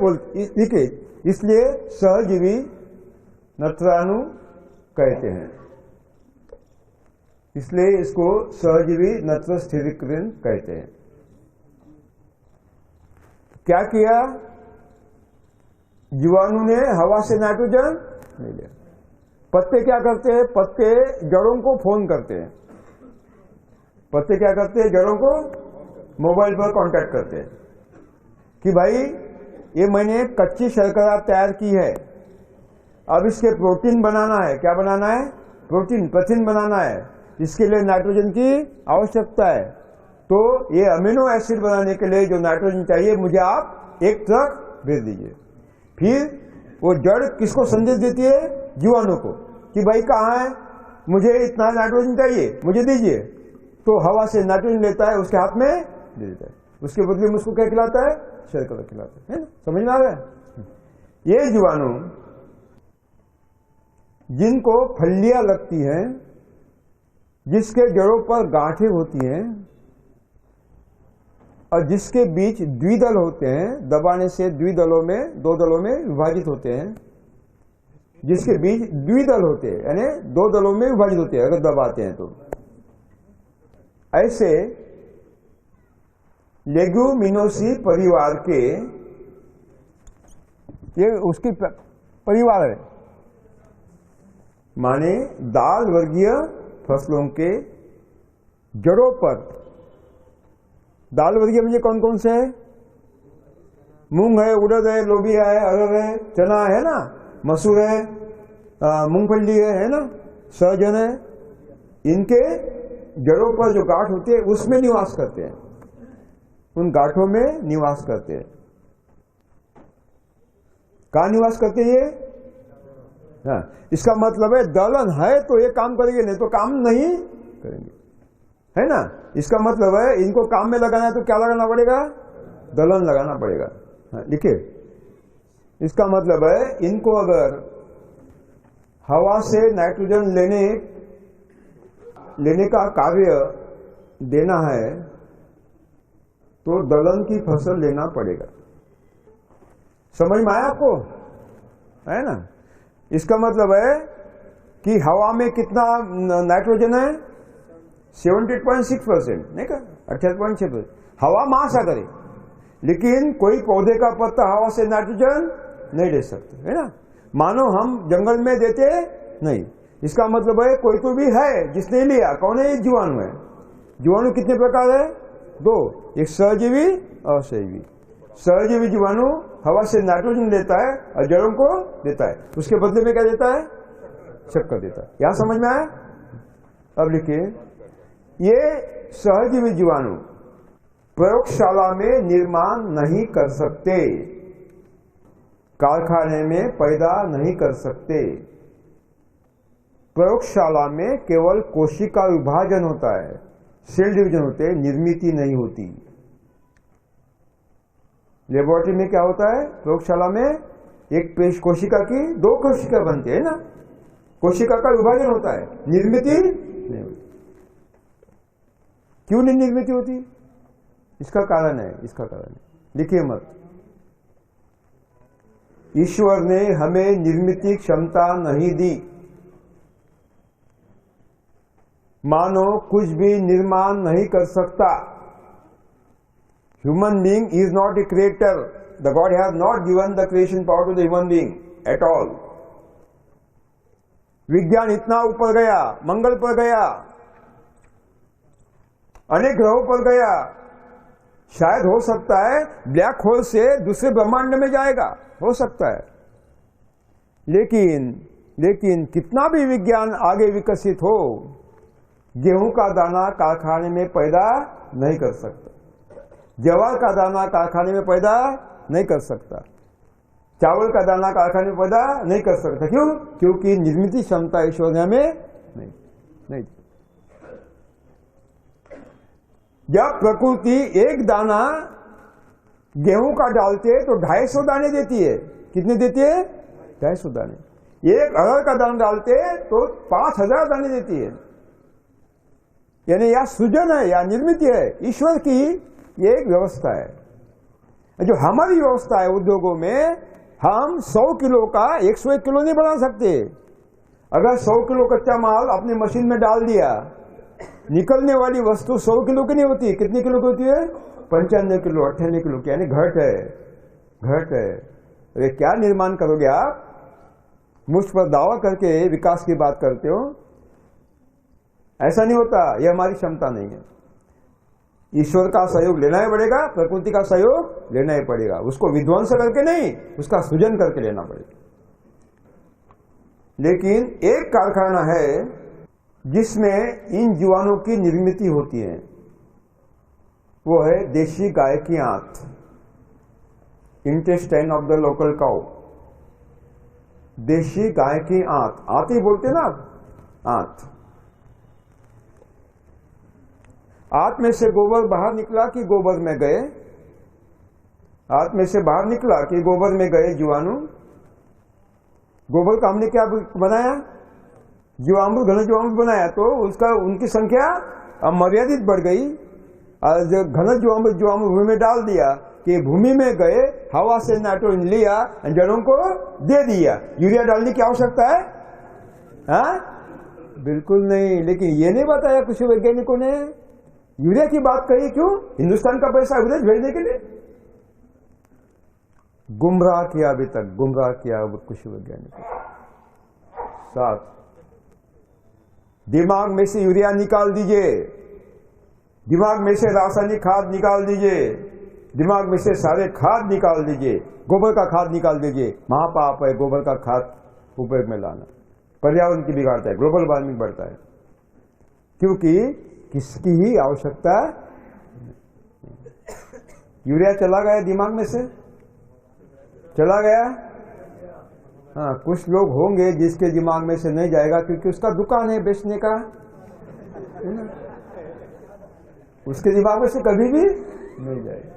इसलिए सहजीवी नत्राणु कहते हैं, इसलिए इसको सहजीवी नत्र स्थिरीकरण कहते हैं। क्या किया? जीवाणु ने हवा से नाइट्रोजन ले लिया। पत्ते क्या करते हैं? पत्ते जड़ों को फोन करते हैं। पत्ते क्या करते हैं? जड़ों को मोबाइल पर कांटेक्ट करते हैं कि भाई ये मैंने कच्ची शर्करा तैयार की है, अब इसके प्रोटीन बनाना है। क्या बनाना है? प्रोटीन बनाना है। इसके लिए नाइट्रोजन की आवश्यकता है, तो ये अमीनो एसिड बनाने के लिए जो नाइट्रोजन चाहिए मुझे आप एक ट्रक भेज दीजिए। फिर वो जड़ किसको संदेश देती है? जीवाणु को, कि भाई कहाँ है, मुझे इतना नाइट्रोजन चाहिए, मुझे दीजिए। तो हवा से नाइट्रोजन लेता है, उसके हाथ में दे देता है, उसके बदले में उसको क्या खिलाता है? शर्करा खिलाता है ना। समझ में आ रहा है? ये जीवाणु जिनको फलियां लगती हैं, जिसके जड़ों पर गांठें होती हैं और जिसके बीच द्विदल होते हैं, दबाने से दो दलों में विभाजित होते हैं, जिसके बीच द्विदल होते हैं यानी दो दलों में विभाजित होते हैं अगर दबाते हैं तो, ऐसे लेग्यूमिनोसी परिवार के, ये उसकी परिवार है, माने दाल वर्गीय फसलों के जड़ों पर, दाल वर्गीय मुझे कौन कौन से है? मूंग है, उड़द है, लोबिया है, अरहर है, चना है ना, मसूर है, मूंगफली है ना, सहजन है, इनके जड़ों पर जो गांठ होती है उसमें निवास करते हैं, उन गांठों में निवास करते हैं। कहाँ निवास करते हैं ये? हाँ, इसका मतलब है दलहन है तो ये काम करेंगे, नहीं तो काम नहीं करेंगे, है ना। इसका मतलब है इनको काम में लगाना है तो क्या लगाना पड़ेगा? दलहन लगाना पड़ेगा। हाँ, लिखिए, इसका मतलब है इनको अगर हवा से नाइट्रोजन लेने का कार्य देना है तो दलहन की फसल लेना पड़ेगा। समझ में आया आपको? है ना। इसका मतलब है कि हवा में कितना नाइट्रोजन है? 78.6%, नहीं का 78.6%। हवा महासागर है, लेकिन कोई पौधे का पत्ता हवा से नाइट्रोजन नहीं ले सकते, है ना। मानो हम जंगल में देते नहीं। इसका मतलब है कोई तो भी है जिसने लिया। कौन है? जीवाणु है। जीवाणु कितने प्रकार है? दो, एक सहजीवी और सहजीवी। सहजीवी जीवाणु हवा से नाइट्रोजन लेता है और जड़ों को देता है, उसके बदले में क्या देता है? शक्कर देता है। यहां समझ में आया? अब लिखिए, ये सहजीवी जीवाणु प्रयोगशाला में निर्माण नहीं कर सकते, कारखाने में पैदा नहीं कर सकते। प्रयोगशाला में केवल कोशिका विभाजन होता है, सेल डिवीजन होते हैं, निर्मित नहीं होती। लेबोरेटरी में क्या होता है? प्रयोगशाला में एक कोशिका की दो कोशिका बनती है ना, कोशिका का विभाजन होता है, निर्मित नहीं होती। क्यों नहीं निर्मित होती? इसका कारण है, इसका कारण है, लिखिए मत। ईश्वर ने हमें निर्मित क्षमता नहीं दी। मानो कुछ भी निर्माण नहीं कर सकता। Human being is not a creator. The God has not given the creation power to the human being at all. विज्ञान इतना ऊपर गया, मंगल पर गया, अनेक ग्रहों पर गया, शायद हो सकता है ब्लैक होल से दूसरे ब्रह्मांड में जाएगा, हो सकता है। लेकिन कितना भी विज्ञान आगे विकसित हो, गेहूं का दाना कारखाने में पैदा नहीं कर सकता, ज्वार का दाना कारखाने में पैदा नहीं कर सकता, चावल का दाना कारखाने में पैदा नहीं कर सकता। क्यों? क्योंकि निर्मित क्षमता ईश्वर ने हमें नहीं। जब प्रकृति एक दाना गेहूं का डालते है तो 250 दाने देती है। कितने देती है? 250 दाने। एक अरहर का दाना डालते है तो 5000 दाने देती है। यानी या सृजन है या निर्मित है, ईश्वर की ये एक व्यवस्था है। जो हमारी व्यवस्था है उद्योगों में, हम 100 किलो का 101 किलो नहीं बना सकते। अगर 100 किलो कच्चा माल अपनी मशीन में डाल दिया, निकलने वाली वस्तु 100 किलो की नहीं होती। कितने किलो की होती है? 95 किलो, 98 किलो की, यानी घट है। अरे क्या निर्माण करोगे आप? मुझ पर दावा करके विकास की बात करते हो, ऐसा नहीं होता। यह हमारी क्षमता नहीं है। ईश्वर का सहयोग लेना ही पड़ेगा, प्रकृति का सहयोग लेना ही पड़ेगा। उसको विध्वंस करके नहीं, उसका सृजन करके लेना पड़ेगा। लेकिन एक कारखाना है जिसमें इन जीवाणुओं की निर्मित होती है, वो है देशी गाय की आंत, intestine of the local cow. देशी गाय की आंत, आंत ही बोलते ना, आंत। आंत में से गोबर बाहर निकला कि गोबर में गए? आंत में से बाहर निकला कि गोबर में गए जीवाणु? गोबर का हमने क्या बनाया? जीवामृत घन जीवामृत बनाया तो उसका उनकी संख्या अमर्यादित बढ़ गई। और जो घन जीवामृत भूमि में डाल दिया कि भूमि में गए, हवा से नाइट्रोजन लिया, जड़ों को दे दिया। यूरिया डालने की आवश्यकता है? हाँ, बिल्कुल नहीं। लेकिन ये नहीं बताया कृषि वैज्ञानिकों ने। यूरिया की बात कही क्यों? हिंदुस्तान का पैसा विदेश भेजने के लिए। गुमराह किया, अभी तक गुमराह किया कृषि वैज्ञानिकों। साथ दिमाग में से यूरिया निकाल दीजिए, दिमाग में से रासायनिक खाद निकाल दीजिए, दिमाग में से सारे खाद निकाल दीजिए, गोबर का खाद निकाल दीजिए। महापाप है गोबर का खाद उपयोग में लाना, पर्यावरण की बिगाड़ता है, ग्लोबल वार्मिंग बढ़ता है। क्योंकि किसकी ही आवश्यकता। यूरिया चला गया दिमाग में से, चला गया। हाँ, कुछ लोग होंगे जिसके दिमाग में से नहीं जाएगा क्योंकि उसका दुकान है बेचने का, है ना? उसके दिमाग में से कभी भी नहीं जाएगा।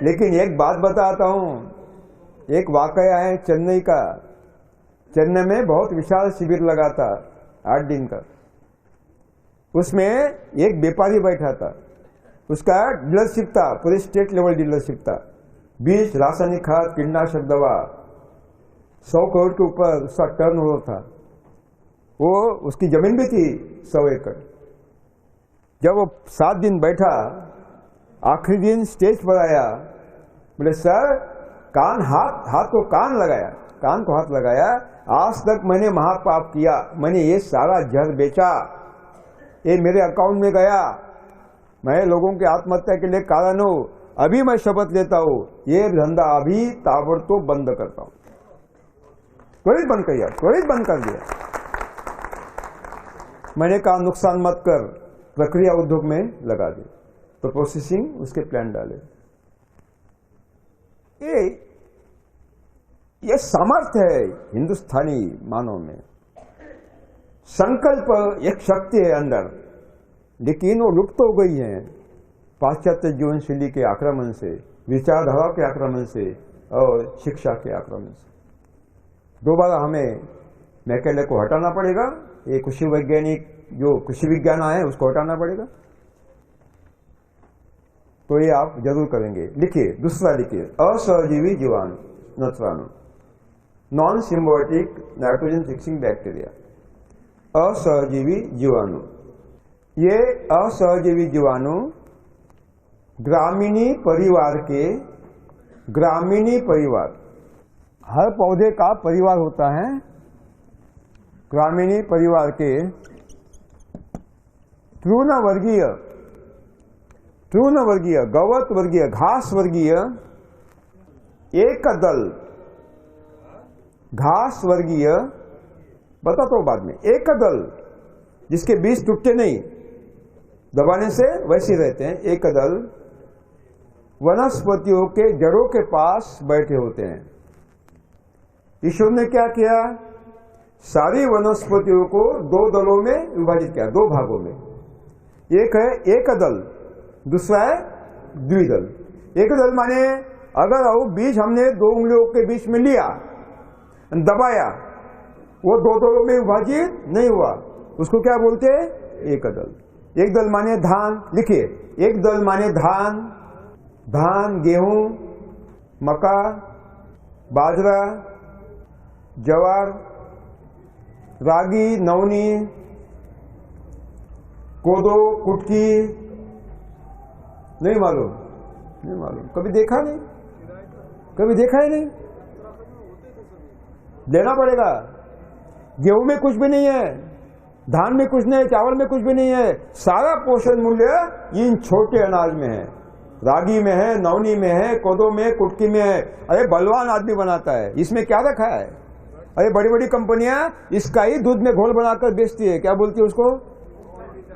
लेकिन एक बात बताता हूं, एक वाकया है चेन्नई का। चेन्नई में बहुत विशाल शिविर लगा था 8 दिन का। उसमें एक व्यापारी बैठा था, उसका डीलरशिप था, पूरे स्टेट लेवल डीलरशिप था। बीज, रासायनिक खाद, कीटनाशक दवा, 100 करोड़ के ऊपर उसका टर्नओवर था। वो उसकी जमीन भी थी 100 एकड़। जब वो 7 दिन बैठा, आखिरी दिन स्टेज पर आया, बोले सर हाथ को कान लगाया, कान को हाथ लगाया, आज तक मैंने महापाप किया, मैंने ये सारा जहर बेचा, ये मेरे अकाउंट में गया, मैं लोगों की आत्महत्या के लिए कारण हूं। अभी मैं शपथ लेता हूं ये धंधा अभी ताबड़तोड़ बंद करता हूं। त्वरित बंद कर दिया, त्वरित बंद कर दिया। मैंने कहा नुकसान मत कर, प्रक्रिया उद्योग में लगा दे, तो प्रोसेसिंग उसके प्लान डाले। ये सामर्थ्य है हिंदुस्तानी मानव में। संकल्प एक शक्ति है अंदर, लेकिन वो लुप्त हो गई है पाश्चात्य जीवन शैली के आक्रमण से, विचारधारा के आक्रमण से और शिक्षा के आक्रमण से। दोबारा हमें मैकेले को हटाना पड़ेगा, ये कृषि वैज्ञानिक जो कृषि विज्ञान आए उसको हटाना पड़ेगा। तो ये आप जरूर करेंगे। लिखिए, दूसरा लिखिए, असहजीवी जीवाणु, नत्राणु, non symbiotic nitrogen fixing bacteria. असहजीवी जीवाणु, ये असहजीवी जीवाणु ग्रामीणी परिवार के, ग्रामीणी परिवार, हर पौधे का परिवार होता है, ग्रामीणी परिवार के तृणवर्गीय, गवत वर्गीय, घास वर्गीय एकदल, घास वर्गीय, बताता हूं बाद में, एकदल जिसके बीज टूटते नहीं, दबाने से वैसे रहते हैं, एकदल वनस्पतियों के जड़ों के पास बैठे होते हैं। ईश्वर ने क्या किया? सारी वनस्पतियों को 2 दलों में विभाजित किया, 2 भागों में। एक है एकदल, दूसरा है द्विदल। एकदल माने अगर वो बीज हमने 2 उंगलियों के बीच में लिया, दबाया, वो 2 दलों में विभाजित नहीं हुआ, उसको क्या बोलते हैं? एकदल। एक दल माने धान, लिखिए, एक दल माने धान, गेहूं, मक्का, बाजरा, ज्वार, रागी, नवनी, कोदो, कुटकी, नहीं मालूम, कभी देखा नहीं, कभी देखा ही नहीं, लेना पड़ेगा। गेहूं में कुछ भी नहीं है, धान में कुछ नहीं है, चावल में कुछ भी नहीं है, सारा पोषण मूल्य इन छोटे अनाज में है, रागी में है, नवनी में है, कोदो में, कुटकी में है। अरे बलवान आदमी बनाता है, इसमें क्या रखा है? अरे बड़ी बड़ी कंपनियां इसका ही दूध में घोल बनाकर बेचती है, क्या बोलती है उसको?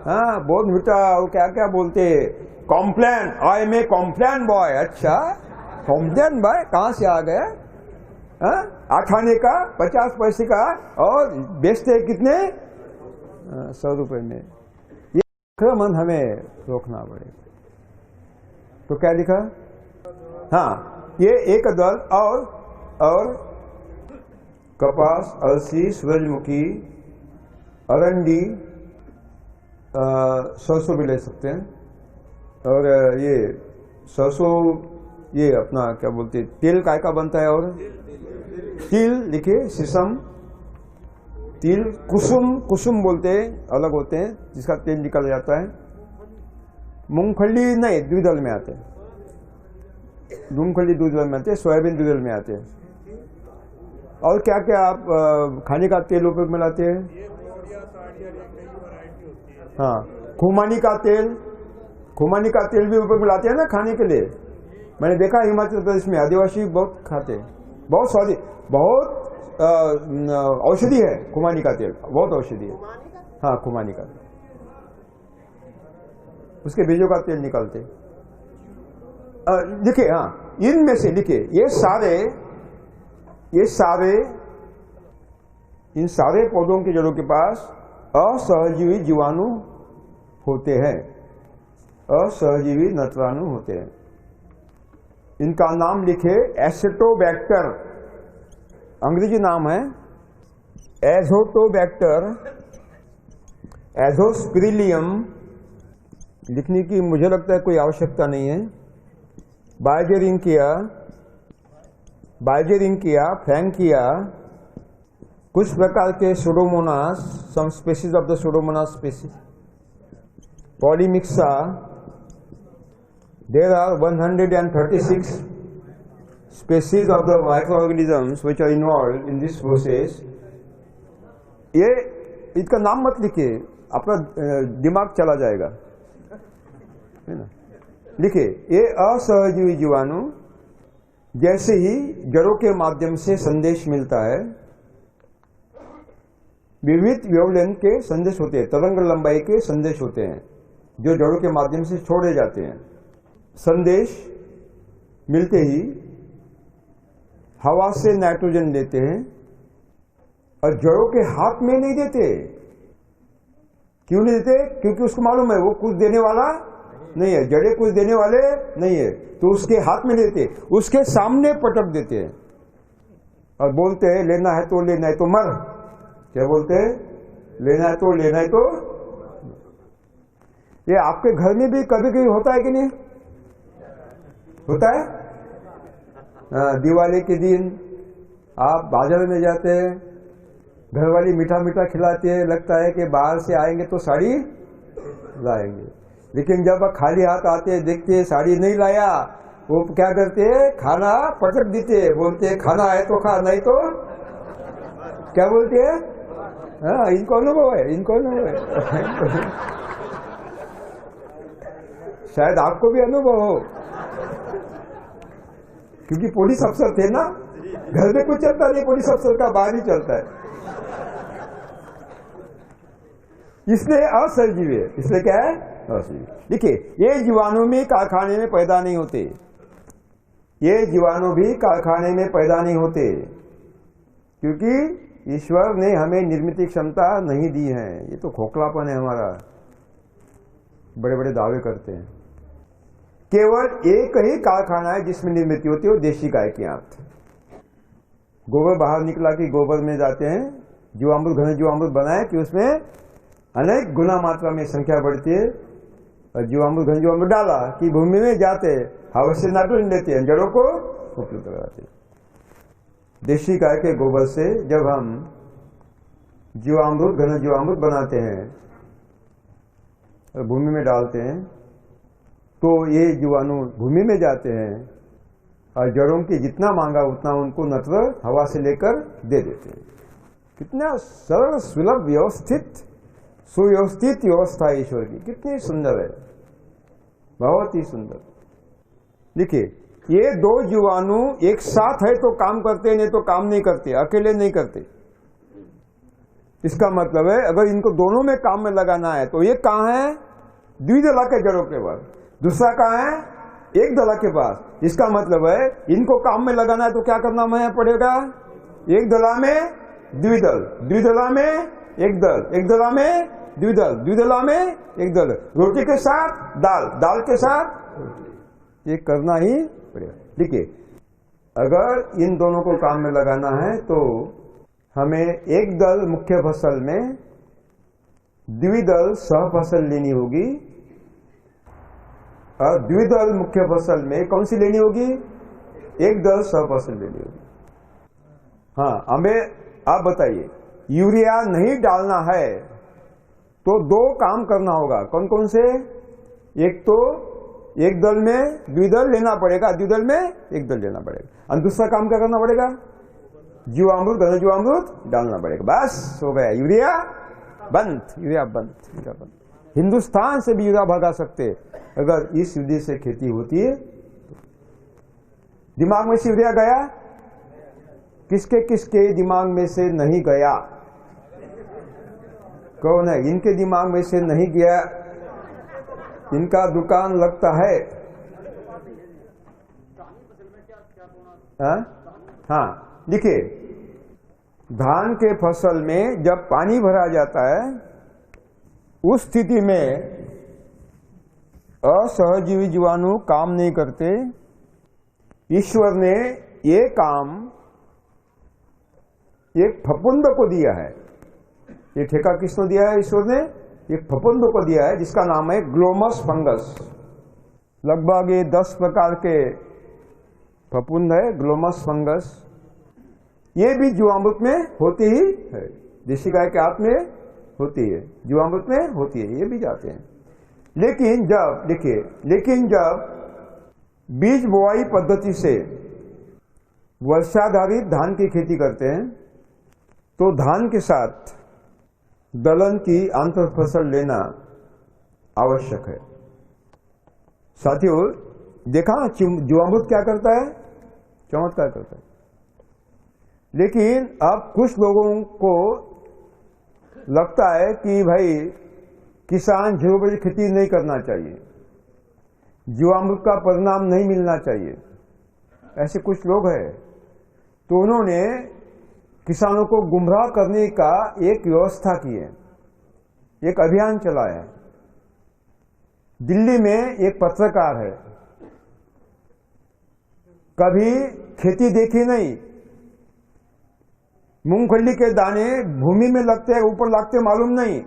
हाँ, बहुत मीठा, वो क्या क्या बोलते हैं, Complan, I am a Complan boy. अच्छा, कॉम्प्लेन बॉय कहां से आ गया? 8 आने का, 50 पैसे का, और बेचते हैं कितने? 100 रुपए में। ये आक्रमण हमें रोकना पड़ेगा। तो क्या लिखा? हाँ, ये एक दल और कपास, अलसी, सूरजमुखी, अरंडी, सरसों भी ले सकते हैं। और ये सरसों, ये अपना क्या बोलते हैं, तेल काय का बनता है? और तिल लिखिए, शीशम, तिल, कुसुम, कुसुम बोलते हैं, अलग होते हैं, जिसका तेल निकल जाता है। मूंगफली नहीं, द्विदल में आते हैं, मूंगफली द्विदल में आते हैं, सोयाबीन द्विदल में आते हैं। और क्या क्या आप खाने का तेल उपयोग में लाते हैं? हाँ, खुमानी का तेल, खुमानी का तेल भी उपयोग में लाते हैं ना खाने के लिए। मैंने देखा हिमाचल प्रदेश में आदिवासी बहुत खाते हैं, बहुत स्वादिष्ट, बहुत औषधि है खुमानी का तेल, बहुत औषधि है। हाँ, खुमानी का, उसके बीजों का तेल निकालते। लिखे, हाँ, इनमें से लिखे, ये सारे इन सारे पौधों की जड़ों के पास असहजीवी जीवाणु होते हैं, असहजीवी नत्राणु होते हैं। इनका नाम लिखे, एसिटोबैक्टर, अंग्रेजी नाम है एजोटोबैक्टर, एजोस्पिरिलियम। लिखने की मुझे लगता है कोई आवश्यकता नहीं है। बाइजेरिंकिया, फ्रैंकिया, कुछ प्रकार के Pseudomonas, some species of the Pseudomonas species, polymyxa, there are 136 species of the microorganisms which are involved in this process। ये इसका नाम मत लिखिए, अपना दिमाग चला जाएगा, है ना। लिखिए, ये असहजीवी जीवाणु जैसे ही जड़ों के माध्यम से संदेश मिलता है, विविध वेवलेंथ के संदेश होते हैं, तरंग लंबाई के संदेश होते हैं, जो जड़ों के माध्यम से छोड़े जाते हैं। संदेश मिलते ही हवा से नाइट्रोजन लेते हैं और जड़ों के हाथ में नहीं देते। क्यों नहीं देते? क्योंकि उसको मालूम है वो कुछ देने वाला नहीं है, जड़ें कुछ देने वाले नहीं है, तो उसके हाथ में देते, उसके सामने पटक देते हैं और बोलते हैं लेना है तो लेना है तो मर। क्या बोलते हैं? लेना है तो लेना है तो। ये आपके घर में भी कभी कभी होता है कि नहीं होता है? दिवाली के दिन आप बाजार में जाते हैं, घरवाली मीठा मीठा खिलाती है, लगता है कि बाहर से आएंगे तो साड़ी लाएंगे, लेकिन जब खाली हाथ आते हैं, देखते हैं साड़ी नहीं लाया, वो क्या करते हैं? खाना पटक देते हैं, बोलते हैं खाना है तो खा, नहीं तो क्या बोलते हैं? हाँ, इनको अनुभव है, इनको अनुभव है। शायद आपको भी अनुभव हो, क्योंकि पुलिस अफसर थे ना, घर में कुछ चलता नहीं, पुलिस अफसर का बाहर ही चलता है। इसलिए असहजीवी है, इसलिए क्या है? असहजीवी। देखिए, ये जीवाणु भी कारखाने में पैदा नहीं होते, ये जीवाणु भी कारखाने में पैदा नहीं होते, क्योंकि ईश्वर ने हमें निर्मित क्षमता नहीं दी है। ये तो खोखलापन है हमारा, बड़े बड़े दावे करते हैं। केवल एक ही कारखाना है जिसमें निर्मित होती है, वो देशी गाय की आंत। गोबर बाहर निकला कि गोबर में जाते हैं, जीवामृत, घन जीवामृत बनाए कि उसमें अनेक गुना मात्रा में संख्या बढ़ती है, और जीवामृत घन जीवामृत डाला कि भूमि में जाते हवा से नाइट्रोजन लेते हैं, जड़ों को उपलब्ध कराते हैं। देशी गाय के गोबर से जब हम जीवामृत, घन जीवामृत बनाते हैं और भूमि में डालते हैं, तो ये जीवाणु भूमि में जाते हैं और जड़ों की जितना मांगा उतना उनको नत्र हवा से लेकर दे देते हैं। कितना सरल, सुलभ, व्यवस्थित, सुव्यवस्थित व्यवस्था ईश्वर की, कितनी सुंदर है, बहुत ही सुंदर। देखिए, ये दो जीवाणु एक साथ है तो काम करते, नहीं तो काम नहीं करते, अकेले नहीं करते। इसका मतलब है अगर इनको दोनों में काम में लगाना है तो एक कहाँ है? द्विदला के जड़ों के पास, दूसरा कहाँ है? एक दला के पास। इसका मतलब है इनको काम में लगाना है तो क्या करना पड़ेगा? एक दला में द्विदल, द्विदला में एक दल, एक दला में द्विदल, द्विदला में एक दल, रोटी के साथ दाल, दाल के साथ रोटी, ये करना ही पड़ेगा। देखिए, अगर इन दोनों को काम में लगाना है तो हमें एक दल मुख्य फसल में द्विदल सह फसल लेनी होगी, और द्विदल मुख्य फसल में कौन सी लेनी होगी? एक दल सह फसल लेनी होगी। हाँ, हमें आप बताइए, यूरिया नहीं डालना है तो दो काम करना होगा। कौन कौन से? एक तो एक दल में द्विदल लेना पड़ेगा, द्विदल में एक दल लेना पड़ेगा, और दूसरा काम क्या करना पड़ेगा? जीवामृत, घन जीवामृत डालना पड़ेगा। बस हो गया, यूरिया बंद, यूरिया बंद, यूरिया बंद। हिंदुस्तान से भी यूरिया भगा सकते अगर इस विधि से खेती होती है। दिमाग में से यूरिया गया? किसके किसके दिमाग में से नहीं गया? कौन है? इनके दिमाग में से नहीं गया, इनका दुकान लगता है। हाँ, देखिए, धान के फसल में जब पानी भरा जाता है उस स्थिति में असहजीवी जीवाणु काम नहीं करते। ईश्वर ने ये काम एक फफूंद को दिया है। ये ठेका किसको दिया है? ईश्वर ने एक फफूंद को दिया है जिसका नाम है ग्लोमस फंगस। लगभग ये 10 प्रकार के फफूंद है ग्लोमस फंगस। ये भी जीवामृत में होती ही है, देसी गाय के हाथ में होती है, जीवामृत में होती है, ये भी जाते हैं। लेकिन जब देखिए, लेकिन जब बीज बुआई पद्धति से वर्षाधारित धान की खेती करते हैं तो धान के साथ दलहन की आंतर फसल लेना आवश्यक है। साथियों, देखा जीवामृत क्या करता है? चमत्कार करता है। लेकिन अब कुछ लोगों को लगता है कि भाई किसान जीवामृत खेती नहीं करना चाहिए, जीवामृत का परिणाम नहीं मिलना चाहिए, ऐसे कुछ लोग हैं। तो उन्होंने किसानों को गुमराह करने का एक व्यवस्था की है, एक अभियान चलाया है। दिल्ली में एक पत्रकार है, कभी खेती देखी नहीं, मूंगफली के दाने भूमि में लगते हैं, ऊपर लगते मालूम नहीं,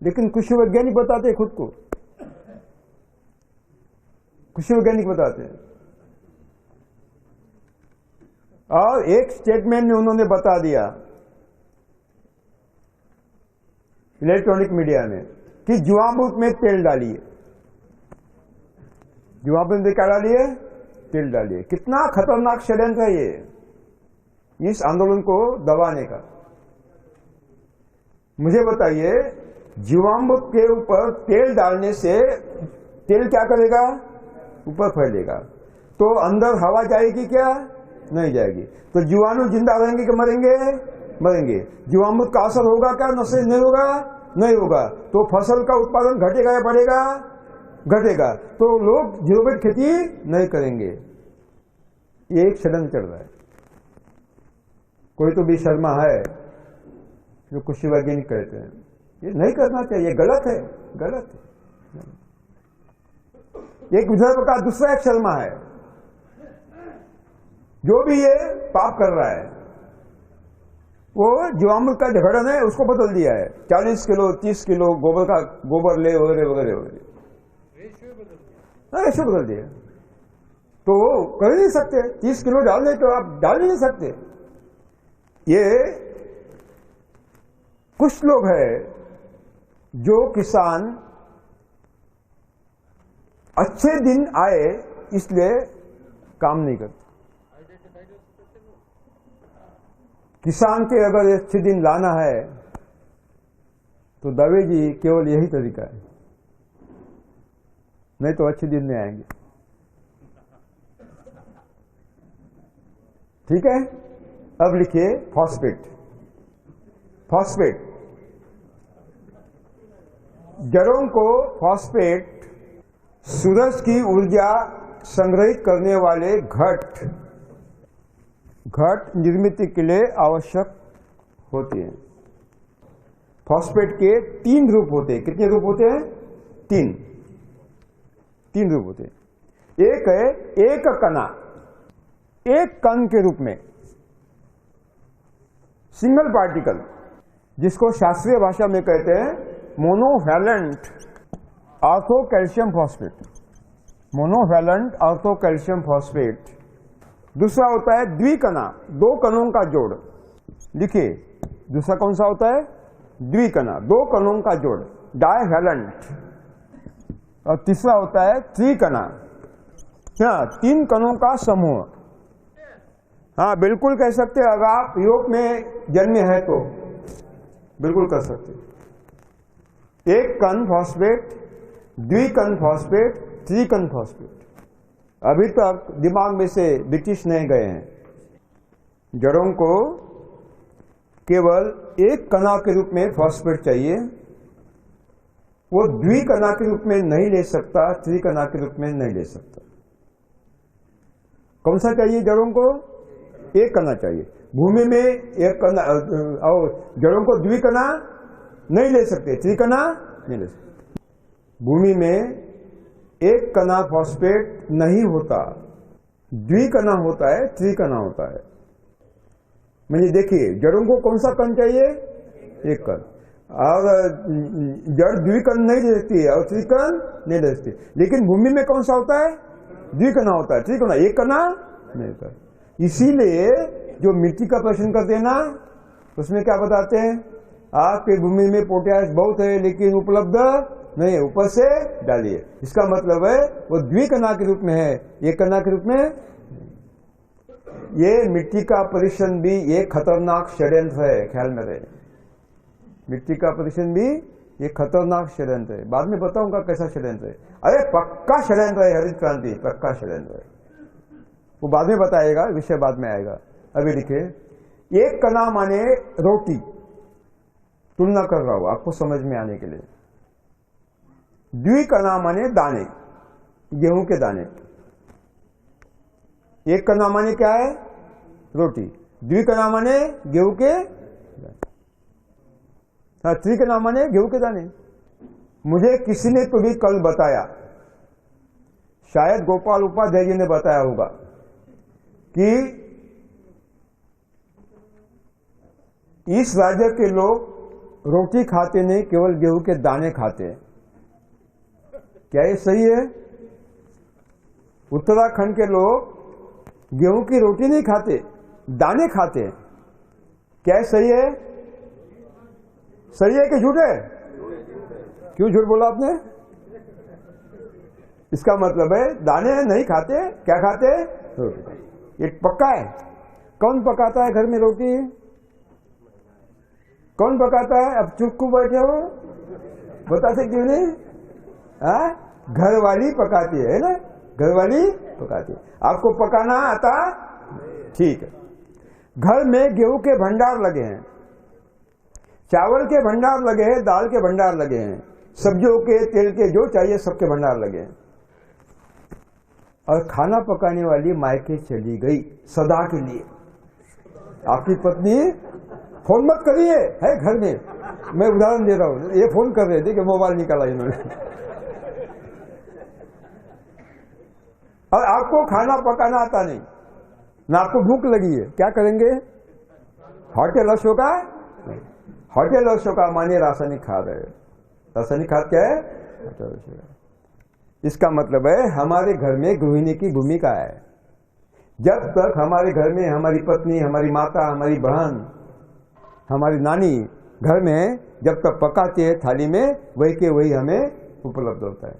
लेकिन कृषि वैज्ञानिक बताते हैं खुद को, कृषि वैज्ञानिक बताते हैं। और एक स्टेटमेंट में उन्होंने बता दिया इलेक्ट्रॉनिक मीडिया में कि जीवामृत में तेल डालिए, जीवामृत में क्या डालिए? तेल डालिए। कितना खतरनाक षड्यंत्र है ये, इस आंदोलन को दबाने का। मुझे बताइए, जीवामृत के ऊपर तेल डालने से तेल क्या करेगा? ऊपर फैलेगा, तो अंदर हवा जाएगी क्या? नहीं जाएगी। तो जीवाणु जिंदा रहेंगे कि मरेंगे? मरेंगे। जीवामृत का असर होगा क्या? नशे नहीं होगा? नहीं होगा। तो फसल का उत्पादन घटेगा या बढ़ेगा? घटेगा। तो लोग जीवामृत खेती नहीं करेंगे। ये एक षड्यंत्र चल रहा है। कोई तो भी शर्मा है जो कृषि वैज्ञानिक कहते हैं, ये नहीं करना चाहिए, गलत है, गलत है। एक विदर्भ का दूसरा एक शर्मा है जो भी ये पाप कर रहा है, वो जीवामृत का झगड़न है, उसको बदल दिया है। 40 किलो 30 किलो गोबर ले वगैरह वगैरह वगैरह, रेशो बदल दिया। तो कर ही नहीं सकते, 30 किलो डालने तो आप डाल ही नहीं सकते। ये कुछ लोग हैं जो किसान अच्छे दिन आए इसलिए काम नहीं करते। किसान के अगर अच्छे दिन लाना है तो दवे जी केवल यही तरीका है, नहीं तो अच्छे दिन नहीं आएंगे। ठीक है, अब लिखिए फॉस्फेट। फॉस्फेट, जड़ों को फॉस्फेट सूरज की ऊर्जा संग्रहित करने वाले घट निर्मित के लिए आवश्यक होती है। फॉस्फेट के 3 रूप होते हैं। कितने रूप होते हैं? 3 रूप होते हैं। एक है एक कणा, एक कण के रूप में, सिंगल पार्टिकल, जिसको शास्त्रीय भाषा में कहते हैं monovalent ortho calcium phosphate, monovalent ortho calcium phosphate. दूसरा होता है द्विकणा, दो कणों का जोड़। लिखिए दूसरा कौन सा होता है? द्विकणा, दो कणों का जोड़, डाइवैलेंट। और तीसरा होता है त्रिकणा, हाँ, तीन कणों का समूह। हाँ बिल्कुल कह सकते हैं, अगर आप यूरोप में जन्मे हैं तो बिल्कुल कर सकते। एक कण फॉस्फेट, द्विकण फॉस्फेट, त्रिकण फॉस्फेट। अभी तक दिमाग में से ब्रिटिश नहीं गए हैं। जड़ों को केवल एक कणा के रूप में फॉस्फेट चाहिए, वो द्विकणा के रूप में नहीं ले सकता, त्रिकणा के रूप में नहीं ले सकता। कौन सा चाहिए जड़ों को? एक कणा चाहिए। भूमि में एक कणा, और जड़ों को द्विकणा नहीं ले सकते, त्रिकणा नहीं ले सकते। भूमि में एक कणा फॉस्फेट नहीं होता, द्विकणा होता है, त्रिकणा होता है। मतलब देखिए जड़ों को कौन सा कण चाहिए? एक कण। और जड़ द्विकण नहीं ले सकती है और त्रिकण नहीं ले सकती। लेकिन भूमि में कौन सा होता है? द्विकणा होता है, त्रिकणा, एक कणा नहीं होता है। इसीलिए जो मिट्टी का प्रश्न करते हैं ना, उसमें क्या बताते हैं? आपके भूमि में पोटाश बहुत है लेकिन उपलब्ध नहीं है, ऊपर से डालिए। इसका मतलब है वो द्विकणा के रूप में है, एक कणा के रूप में। ये मिट्टी का परीक्षण भी एक खतरनाक षड्यंत्र है, ख्याल में रहे। मिट्टी का परीक्षण भी ये खतरनाक षड्यंत्र है। बाद में बताऊंगा कैसा षड्यंत्र है। अरे पक्का षड्यंत्र है हरित क्रांति, पक्का षड्यंत्र है। वो बाद में बताएगा, विषय बाद में आएगा। अभी लिखे एक कणा माने रोटी, तुलना कर रहा हूं आपको समझ में आने के लिए। द्विकणा माने दाने, गेहूं के दाने। एक कणा माने क्या है? रोटी। द्विकणा माने गेहूं के, त्रिकणा माने गेहूं के दाने। मुझे किसी ने तो भी कल बताया, शायद गोपाल उपाध्याय जी ने बताया होगा कि इस राज्य के लोग रोटी खाते नहीं, केवल गेहूं के दाने खाते हैं। क्या ये सही है? उत्तराखंड के लोग गेहूं की रोटी नहीं खाते, दाने खाते हैं। क्या ये सही है? सही है कि झूठ है? क्यों झूठ बोला आपने? इसका मतलब है दाने नहीं खाते, क्या खाते? रोटी। ये पक्का है। कौन पकाता है घर में रोटी? कौन पकाता है? अब चुप क्यों बैठे हो? बताते क्यों नहीं? घर वाली पकाती है ना, घर वाली पकाती है। आपको पकाना आता? ठीक है। घर में गेहूं के भंडार लगे हैं, चावल के भंडार लगे हैं, दाल के भंडार लगे हैं, सब्जियों के, तेल के, जो चाहिए सबके भंडार लगे हैं। और खाना पकाने वाली मायके चली गई सदा के लिए। आपकी पत्नी फोन मत करिए, है घर में, मैं उदाहरण दे रहा हूं। ये फोन कर रहे थे कि मोबाइल निकाला इन्होंने। और आपको खाना पकाना आता नहीं, ना आपको भूख लगी है, क्या करेंगे? होटल अशोका, होटल अशोका माने रासायनिक खाद है। रासायनिक खाद क्या है? होटल अशोका। इसका मतलब है हमारे घर में गृहिणी की भूमिका है। जब तक हमारे घर में हमारी पत्नी, हमारी माता, हमारी बहन, हमारी नानी घर में जब तक पकाती है थाली में, वही के वही हमें उपलब्ध होता है।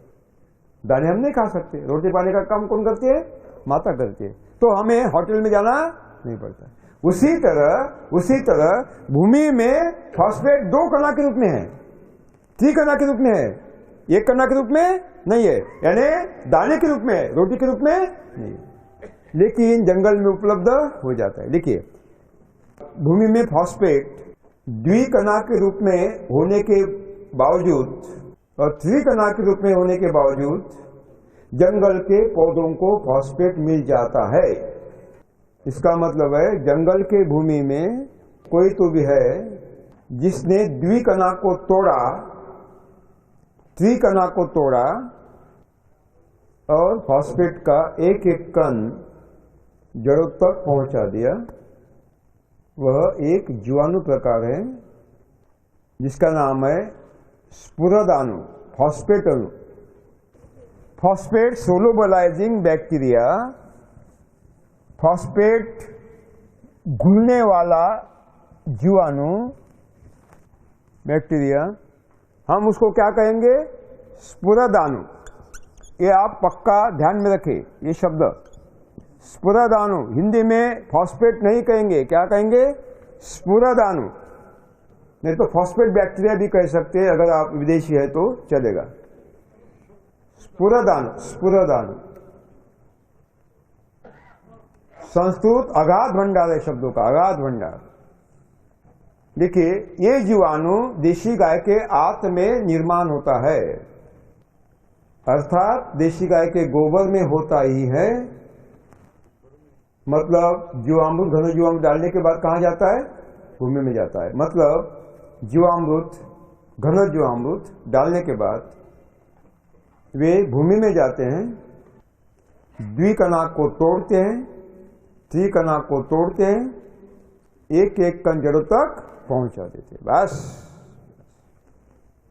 दाने हम नहीं खा सकते। रोटी पानी का काम कौन करती है? माता करती है। तो हमें होटल में जाना नहीं पड़ता। उसी तरह भूमि में फॉस्फेट दो कणा के रूप में है, त्रिकणा के रूप में है, एक कणा के रूप में नहीं है, यानी दाने के रूप में है, रोटी के रूप में नहीं है। लेकिन जंगल में उपलब्ध हो जाता है। देखिए भूमि में फॉस्फेट द्विकणा के रूप में होने के बावजूद और त्रिकणा के रूप में होने के बावजूद जंगल के पौधों को फॉस्फेट मिल जाता है। इसका मतलब है जंगल के भूमि में कोई तो भी है जिसने द्विकणा को तोड़ा, त्रिकणा को तोड़ा और फॉस्फेट का एक एक कण जड़ों तक पहुंचा दिया। वह एक जीवाणु प्रकार है जिसका नाम है स्पुरदानु, फॉस्फेट अणु। फॉस्फेट सोलोबलाइजिंग बैक्टीरिया, फॉस्फेट घुलने वाला जीवाणु बैक्टीरिया, हम उसको क्या कहेंगे? स्पुरदानु। ये आप पक्का ध्यान में रखें ये शब्द, स्पुरदानु। हिंदी में फॉस्फेट नहीं कहेंगे, क्या कहेंगे? स्पुरदानु। नहीं तो फॉस्फेट बैक्टीरिया भी कह सकते हैं, अगर आप विदेशी है तो चलेगा। स्पुरदानु, स्पुरदानु। संस्कृत अगाध भंडार है शब्दों का, अगाध भंडार। देखिए, ये जीवाणु देशी गाय के आंत में निर्माण होता है, अर्थात देशी गाय के गोबर में होता ही है। मतलब जीवामृत, घन जीवामृत डालने के बाद कहाँ जाता है? भूमि में जाता है। मतलब जीवामृत, घन जीवामृत डालने के बाद वे भूमि में जाते हैं, द्विकणा को तोड़ते हैं, त्रिकणा को तोड़ते हैं, एक एक कण जड़ों तक पहुंचा देते हैं। बस,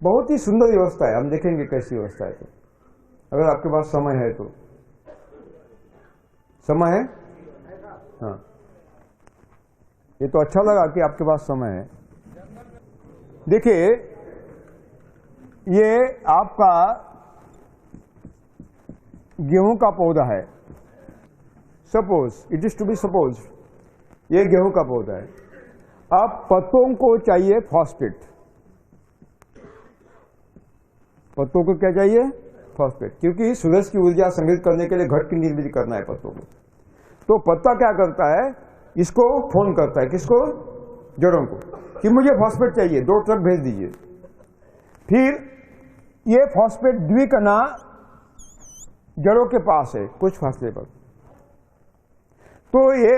बहुत ही सुंदर व्यवस्था है। हम देखेंगे कैसी व्यवस्था है, तो अगर आपके पास समय है तो। समय है? हाँ, ये तो अच्छा लगा कि आपके पास समय है। देखिए, ये आपका गेहूं का पौधा है। Suppose, it is to be suppose, ये गेहूं का पौधा है। अब पत्तों को चाहिए फॉस्फेट। पत्तों को क्या चाहिए? फॉस्फेट, क्योंकि सूरज की ऊर्जा संग्रहित करने के लिए घट की निर्मित करना है पत्तों को। तो पत्ता क्या करता है? इसको फोन करता है, किसको? जड़ों को, कि मुझे फॉस्फेट चाहिए, 2 ट्रक भेज दीजिए। फिर ये फॉस्फेट द्विकणा जड़ों के पास है कुछ फासले पर। तो ये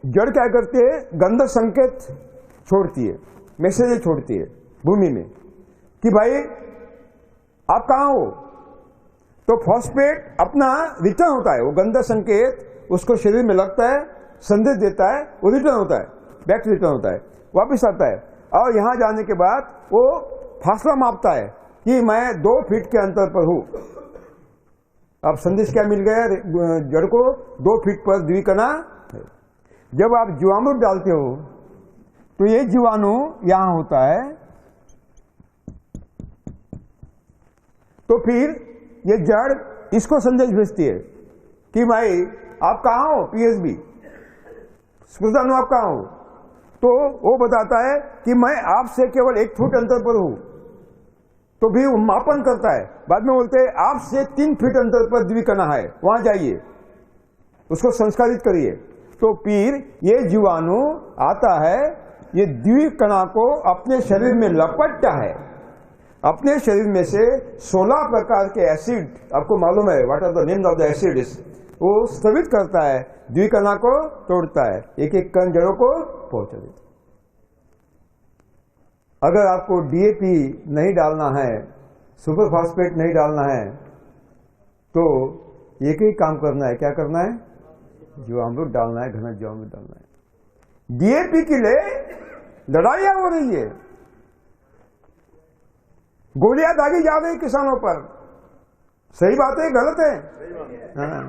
जड़ क्या करती है? गंध संकेत छोड़ती है, मैसेज छोड़ती है भूमि में कि भाई आप कहाँ हो। तो फॉस्फेट अपना रिटर्न होता है, वो गंध संकेत उसको शरीर में लगता है, संदेश देता है, वो रिटर्न होता है, बैक रिटर्न होता है, वापिस आता है। और यहां जाने के बाद वो फासला मापता है कि मैं 2 फीट के अंतर पर हूं। अब संदेश क्या मिल गया जड़ को? 2 फीट पर द्विकणा है। जब आप जीवामृत डालते हो तो ये जीवाणु यहां होता है, तो फिर ये जड़ इसको संदेश भेजती है कि भाई आप कहाँ हो? पीएसबी स्पुरदानु, आप कहाँ हो? तो वो बताता है कि मैं आपसे केवल 1 फुट अंतर पर हूं। तो भी वो मापन करता है, बाद में बोलते हैं आपसे 3 फीट अंतर पर द्विकणा है, वहां जाइए, उसको संस्कारित करिए। तो फिर ये जीवाणु आता है, ये द्विकणा को अपने शरीर में लपटता है। अपने शरीर में से 16 प्रकार के एसिड, आपको मालूम है what are the name of the acids, वो स्रावित करता है, द्विकणा को तोड़ता है, एक एक कण जड़ों को पहुंचा देता है। अगर आपको डीएपी नहीं डालना है, सुपर फॉस्फेट नहीं डालना है, तो एक ही काम करना है। क्या करना है? जीवामृत डालना है, घन जीवामृत डालना है। डीएपी के लिए लड़ाइयां हो रही है, गोलियां दागी जा रही किसानों पर। सही बात है, गलत है? हाँ।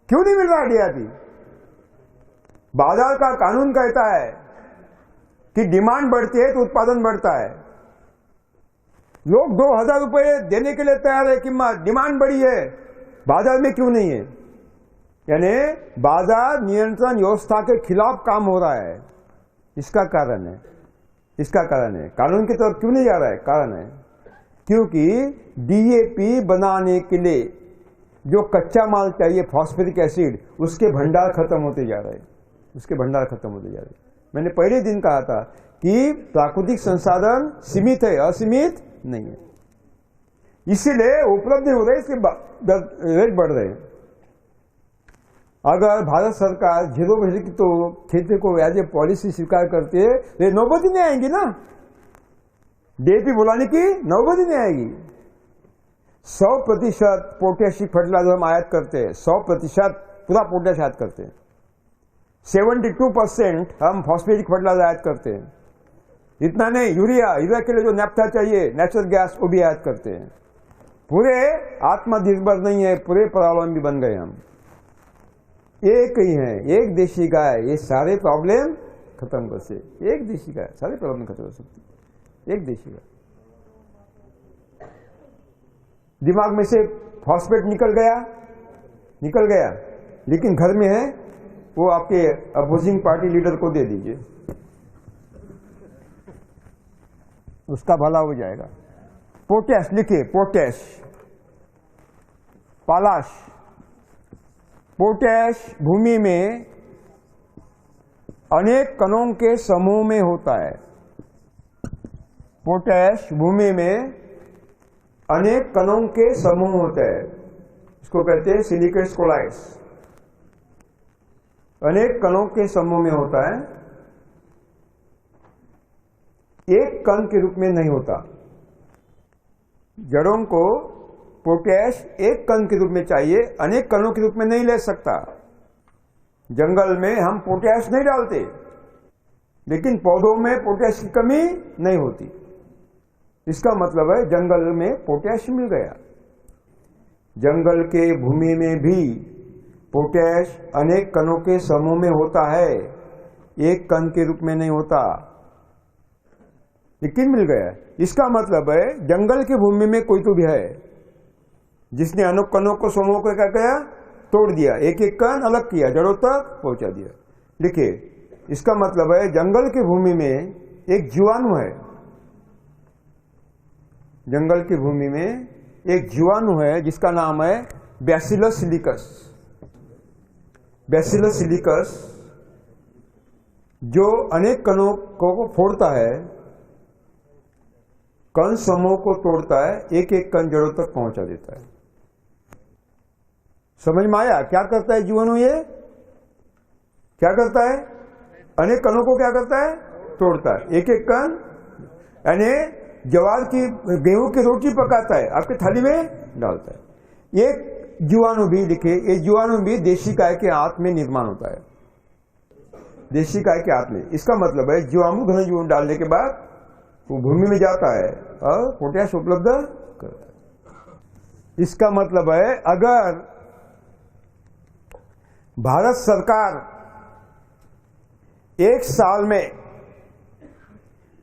क्यों नहीं मिल रहा डीएपी? बाजार का कानून कहता है कि डिमांड बढ़ती है तो उत्पादन बढ़ता है। लोग 2000 रुपये देने के लिए तैयार है कि डिमांड बढ़ी है, बाजार में क्यों नहीं है? यानी बाजार नियंत्रण व्यवस्था के खिलाफ काम हो रहा है। इसका कारण है, इसका कारण है। कानून की तरफ क्यों नहीं जा रहा है? कारण है क्योंकि डीएपी बनाने के लिए जो कच्चा माल चाहिए फॉस्फेरिक एसिड, उसके भंडार खत्म होते जा रहे हैं, उसके भंडार खत्म होते जा रहे हैं। मैंने पहले दिन कहा था कि प्राकृतिक संसाधन सीमित है, असीमित नहीं है, इसीलिए उपलब्ध हो रहे, इसके रेट बढ़ रहे हैं। अगर भारत सरकार 0% तो खेती को एज ए पॉलिसी स्वीकार करती है, तो नौबत ही नहीं आएंगी ना, डीएपी बुलाने की नौबत ही नहीं आएगी। 100% पोटेशियम फर्टिलाइजर हम आयात करते हैं, 100% पूरा पोटेश आयात करते हैं, 72% हम फॉस्फेटिक फर्टिलाइजर आयात करते हैं, इतना नहीं, यूरिया के लिए जो नैप्था चाहिए, नेचुरल गैस, वो भी आयात करते हैं। पूरे आत्मनिर्भर नहीं है, पूरे परावलंबी बन गए हम। एक ही है, एक देशी गाय, ये सारे प्रॉब्लम खत्म कर से। एक देशी गाय सारे प्रॉब्लम खत्म कर सकती, एक देशी गाय। दिमाग में से फॉस्फेट निकल गया, लेकिन घर में है, वो आपके अपोजिंग पार्टी लीडर को दे दीजिए, उसका भला हो जाएगा। पोटैश लिखिए, पोटैश, पालाश। पोटैश भूमि में अनेक कणों के समूह में होता है। पोटैश भूमि में अनेक कणों के समूह होते हैं, इसको कहते हैं सिलिकेट्स कोलाइड्स। अनेक कणों के समूह में होता है, एक कण के रूप में नहीं होता। जड़ों को पोटैश एक कण के रूप में चाहिए, अनेक कणों के रूप में नहीं ले सकता। जंगल में हम पोटैश नहीं डालते, लेकिन पौधों में पोटैश की कमी नहीं होती। इसका मतलब है जंगल में पोटैश मिल गया। जंगल के भूमि में भी पोटैश अनेक कणों के समूह में होता है, एक कण के रूप में नहीं होता, लेकिन मिल गया। इसका मतलब है जंगल की भूमि में कोई तो भी है जिसने अनेक कणों को समूह को क्या किया, तोड़ दिया, एक एक कण अलग किया, जड़ों तक पहुंचा दिया। लिखिए, इसका मतलब है जंगल की भूमि में एक जीवाणु है, जंगल की भूमि में एक जीवाणु है जिसका नाम है बैसिलस सिलिकस। बैसिलस सिलिकस जो अनेक कणों को फोड़ता है, कण समूह को तोड़ता है, एक एक कण जड़ों तक पहुंचा देता है। समझ में आया क्या करता है जीवाणु? ये क्या करता है? अनेक कणों को क्या करता है? तोड़ता है, एक एक कण। यानी ज्वार की, गेहूं की रोटी पकाता है, आपके थाली में डालता है। एक जीवाणु भी लिखे, ये जीवाणु भी देशी गाय के आंत में निर्माण होता है, देशी गाय के आंत में। इसका मतलब है जीवाणु घन जीवाणु डालने के बाद वो भूमि में जाता है और पोटैश उपलब्ध करता है। इसका मतलब है अगर भारत सरकार एक साल में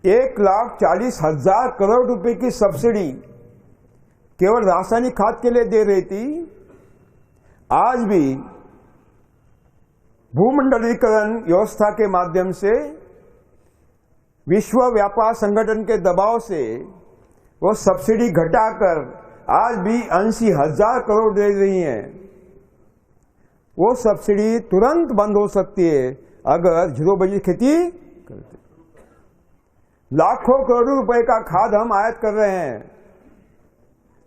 1,40,000 करोड़ रुपए की सब्सिडी केवल रासायनिक खाद के लिए दे रही थी, आज भी भूमंडलीकरण व्यवस्था के माध्यम से, विश्व व्यापार संगठन के दबाव से वो सब्सिडी घटाकर आज भी 80,000 करोड़ दे रही हैं। वो सब्सिडी तुरंत बंद हो सकती है अगर 0 बजे खेती करते। लाखों करोड़ रुपए का खाद हम आयात कर रहे हैं,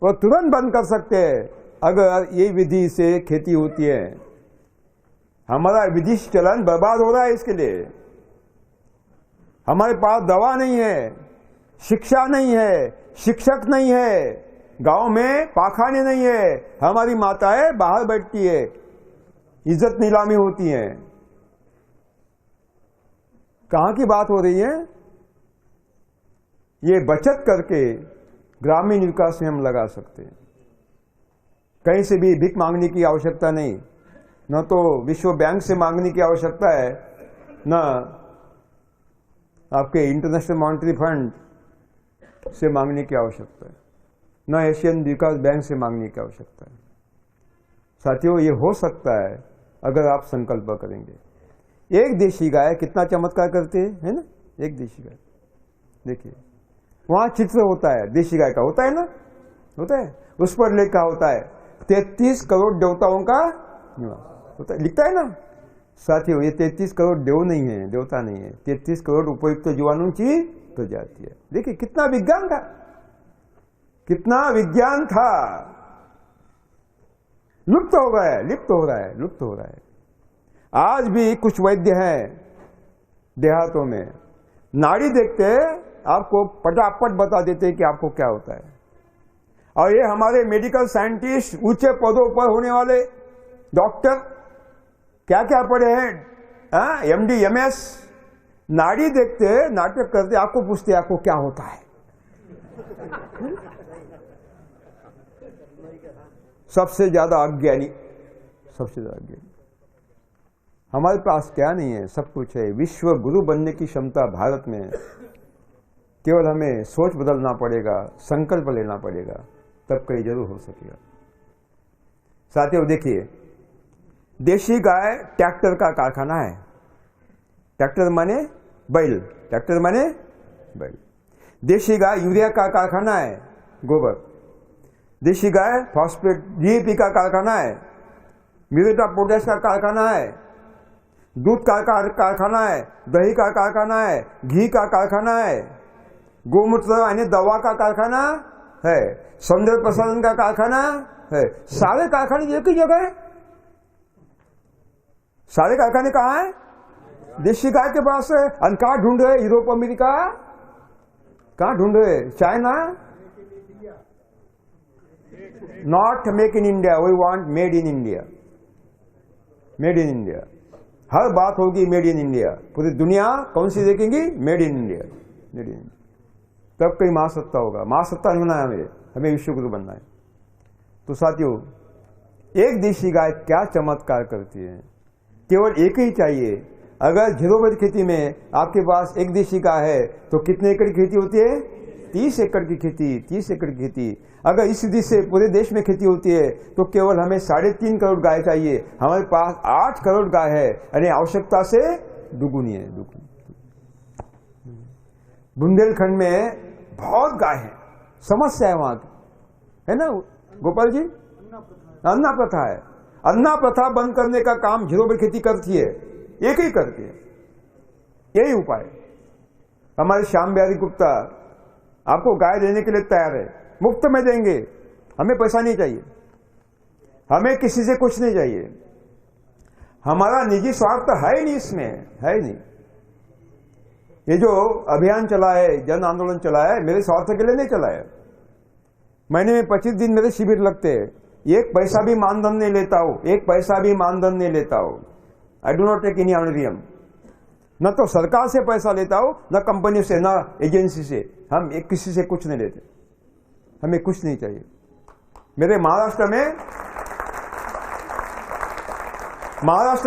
वो तुरंत बंद कर सकते हैं अगर ये विधि से खेती होती है। हमारा विदेशी चलन बर्बाद हो रहा है, इसके लिए हमारे पास दवा नहीं है, शिक्षा नहीं है, शिक्षक नहीं है, गांव में पाखाने नहीं है, हमारी माताएं बाहर बैठती है, इज्जत नीलामी होती है। कहां की बात हो रही है? ये बचत करके ग्रामीण विकास में हम लगा सकते हैं। कहीं से भी भीख मांगने की आवश्यकता नहीं, न तो विश्व बैंक से मांगने की आवश्यकता है, न आपके इंटरनेशनल मॉनेटरी फंड से मांगने की आवश्यकता है, न एशियन विकास बैंक से मांगने की आवश्यकता है। साथियों, ये हो सकता है अगर आप संकल्प करेंगे। एक देशी गाय कितना चमत्कार करते है ना, एक देशी गाय। देखिए वहां चित्र होता है देशी गाय का, होता है ना, होता है, उस पर लिखा होता है 33 करोड़ देवताओं का निवास होता है, लिखता है ना। साथियों, ये 33 करोड़ देव नहीं है, देवता नहीं है, 33 करोड़ उपयुक्त जीवाणु की प्रजाति है। देखिए कितना विज्ञान था, कितना विज्ञान था। लुप्त हो गया है, लुप्त हो रहा है, लुप्त हो रहा है। आज भी कुछ वैद्य हैं देहातों में, नाड़ी देखते हैं आपको फटाफट बता देते हैं कि आपको क्या होता है। और ये हमारे मेडिकल साइंटिस्ट, ऊंचे पदों पर होने वाले डॉक्टर क्या क्या पढ़े हैं, MD MS, नाड़ी देखते, नाटक करते, आपको पूछते आपको क्या होता है। सबसे ज्यादा अज्ञानी, सबसे ज्यादा अज्ञानी। हमारे पास क्या नहीं है, सब कुछ है। विश्व गुरु बनने की क्षमता भारत में है। केवल हमें सोच बदलना पड़ेगा, संकल्प लेना पड़ेगा, तब कहीं जरूर हो सकेगा। साथियों देखिए, देशी गाय ट्रैक्टर का कारखाना है। ट्रैक्टर माने बैल, ट्रैक्टर माने बैल। देशी गाय यूरिया का कारखाना है, गोबर। देशी गाय फॉस्फेट डीएपी का कारखाना है, म्यूरेट ऑफ पोटैश का कारखाना है, दूध का कारखाना है, दही का कारखाना है, घी का कारखाना है, गोमूत्र यानी दवा का कारखाना है, सौंदर्य प्रसाधन का कारखाना है। सारे कारखाने एक ही जगह है। सारे कारखाने कहाँ है? देशी गाय के पास है। और कहाँ ढूंढ रहे? Europe America. कहाँ ढूंढ रहे? China. Not make in India, we want made in India. Made in India. हर बात होगी मेड इन इंडिया। पूरी दुनिया कौन सी देखेंगी? Made in India, made in India. तब कहीं महासत्ता होगा। महासत्ता नहीं होना है, हमें विश्व गुरु बनना है। तो साथियों, एक देशी गाय क्या चमत्कार करती है। केवल एक ही चाहिए। अगर 0 बज खेती में आपके पास एक देशी गाय है तो कितने एकड़ की खेती होती है? 30 एकड़ की खेती, 30 एकड़ की खेती। अगर इस विधि से पूरे देश में खेती होती है तो केवल हमें 3.5 करोड़ गाय चाहिए। हमारे पास 8 करोड़ गाय है, यानी आवश्यकता से दुगुनी है, दुगुनी। बुंदेलखंड में बहुत गाय है, समस्या है वहां की, है ना गोपाल जी? अन्ना प्रथा है। अन्ना प्रथा बंद करने का काम 0 बज खेती करती है, एक ही करती है। यही उपाय। हमारे श्याम बिहारी गुप्ता आपको गाय देने के लिए तैयार है, मुफ्त में देंगे। हमें पैसा नहीं चाहिए, हमें किसी से कुछ नहीं चाहिए। हमारा निजी स्वार्थ है ही नहीं, इसमें है ही नहीं। ये जो अभियान चला है, जन आंदोलन चला है, मेरे स्वार्थ के लिए नहीं चला है। महीने में 25 दिन मेरे शिविर लगते हैं, एक पैसा भी मानधन नहीं लेता हूं, एक पैसा भी मानधन नहीं लेता हूं। I do not take any honorarium. न तो सरकार से पैसा लेता हूं, न कंपनी से, न एजेंसी से। हम एक किसी से कुछ नहीं लेते, हमें कुछ नहीं चाहिए। मेरे महाराष्ट्र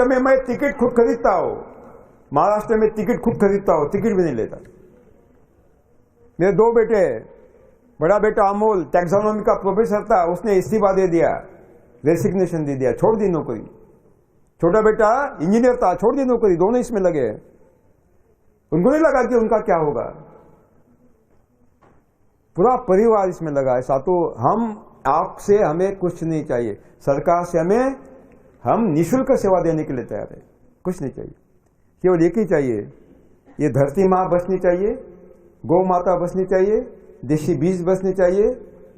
में मैं टिकट खुद खरीदता हूं। महाराष्ट्र में टिकट खुद खरीदता हूं, टिकट भी नहीं लेता। मेरे 2 बेटे हैं। बड़ा बेटा अमोल टैक्सोनॉमी का प्रोफेसर था, उसने इस्तीफा दे दिया, रेसिग्नेशन दे दिया, छोड़ दी नौकरी। छोटा बेटा इंजीनियर था, छोड़ दी नौकरी। दोनों इसमें लगे। उनको नहीं लगा कि उनका क्या होगा। पूरा परिवार इसमें लगा है। साथों, हम आपसे हमें कुछ नहीं चाहिए, सरकार से हम निःशुल्क सेवा देने के लिए तैयार है। कुछ नहीं चाहिए, केवल एक ही चाहिए, ये धरती माँ बचनी चाहिए, गौ माता बचनी चाहिए, देशी बीज बचने चाहिए,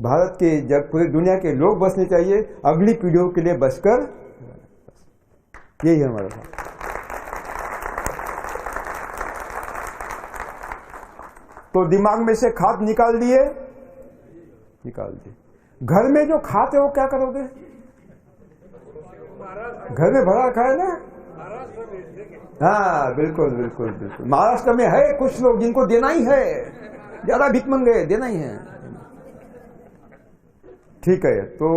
भारत के जब पूरी दुनिया के लोग बचने चाहिए, अगली पीढ़ियों के लिए बचकर। यही है हमारा काम। तो दिमाग में से खाद निकाल दिए। घर में जो खाते हो क्या करोगे? घर में भरा खाए ना। हाँ बिल्कुल बिल्कुल बिल्कुल। महाराष्ट्र में है कुछ लोग जिनको देना ही है, ज्यादा भीख मंगे, देना ही है। ठीक है, तो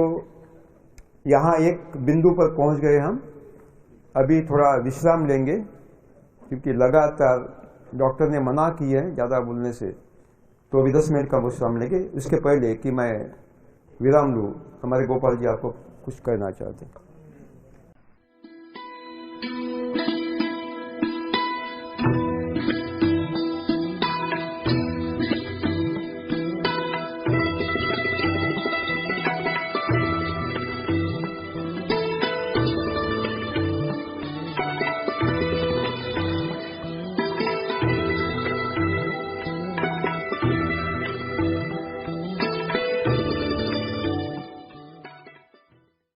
यहां एक बिंदु पर पहुंच गए हम। अभी थोड़ा विश्राम लेंगे, क्योंकि लगातार डॉक्टर ने मना की है ज्यादा बोलने से। तो अभी 10 मिनट का विश्राम लेंगे। उसके पहले कि मैं विराम लूं, हमारे गोपाल जी आपको कुछ कहना चाहते हैं।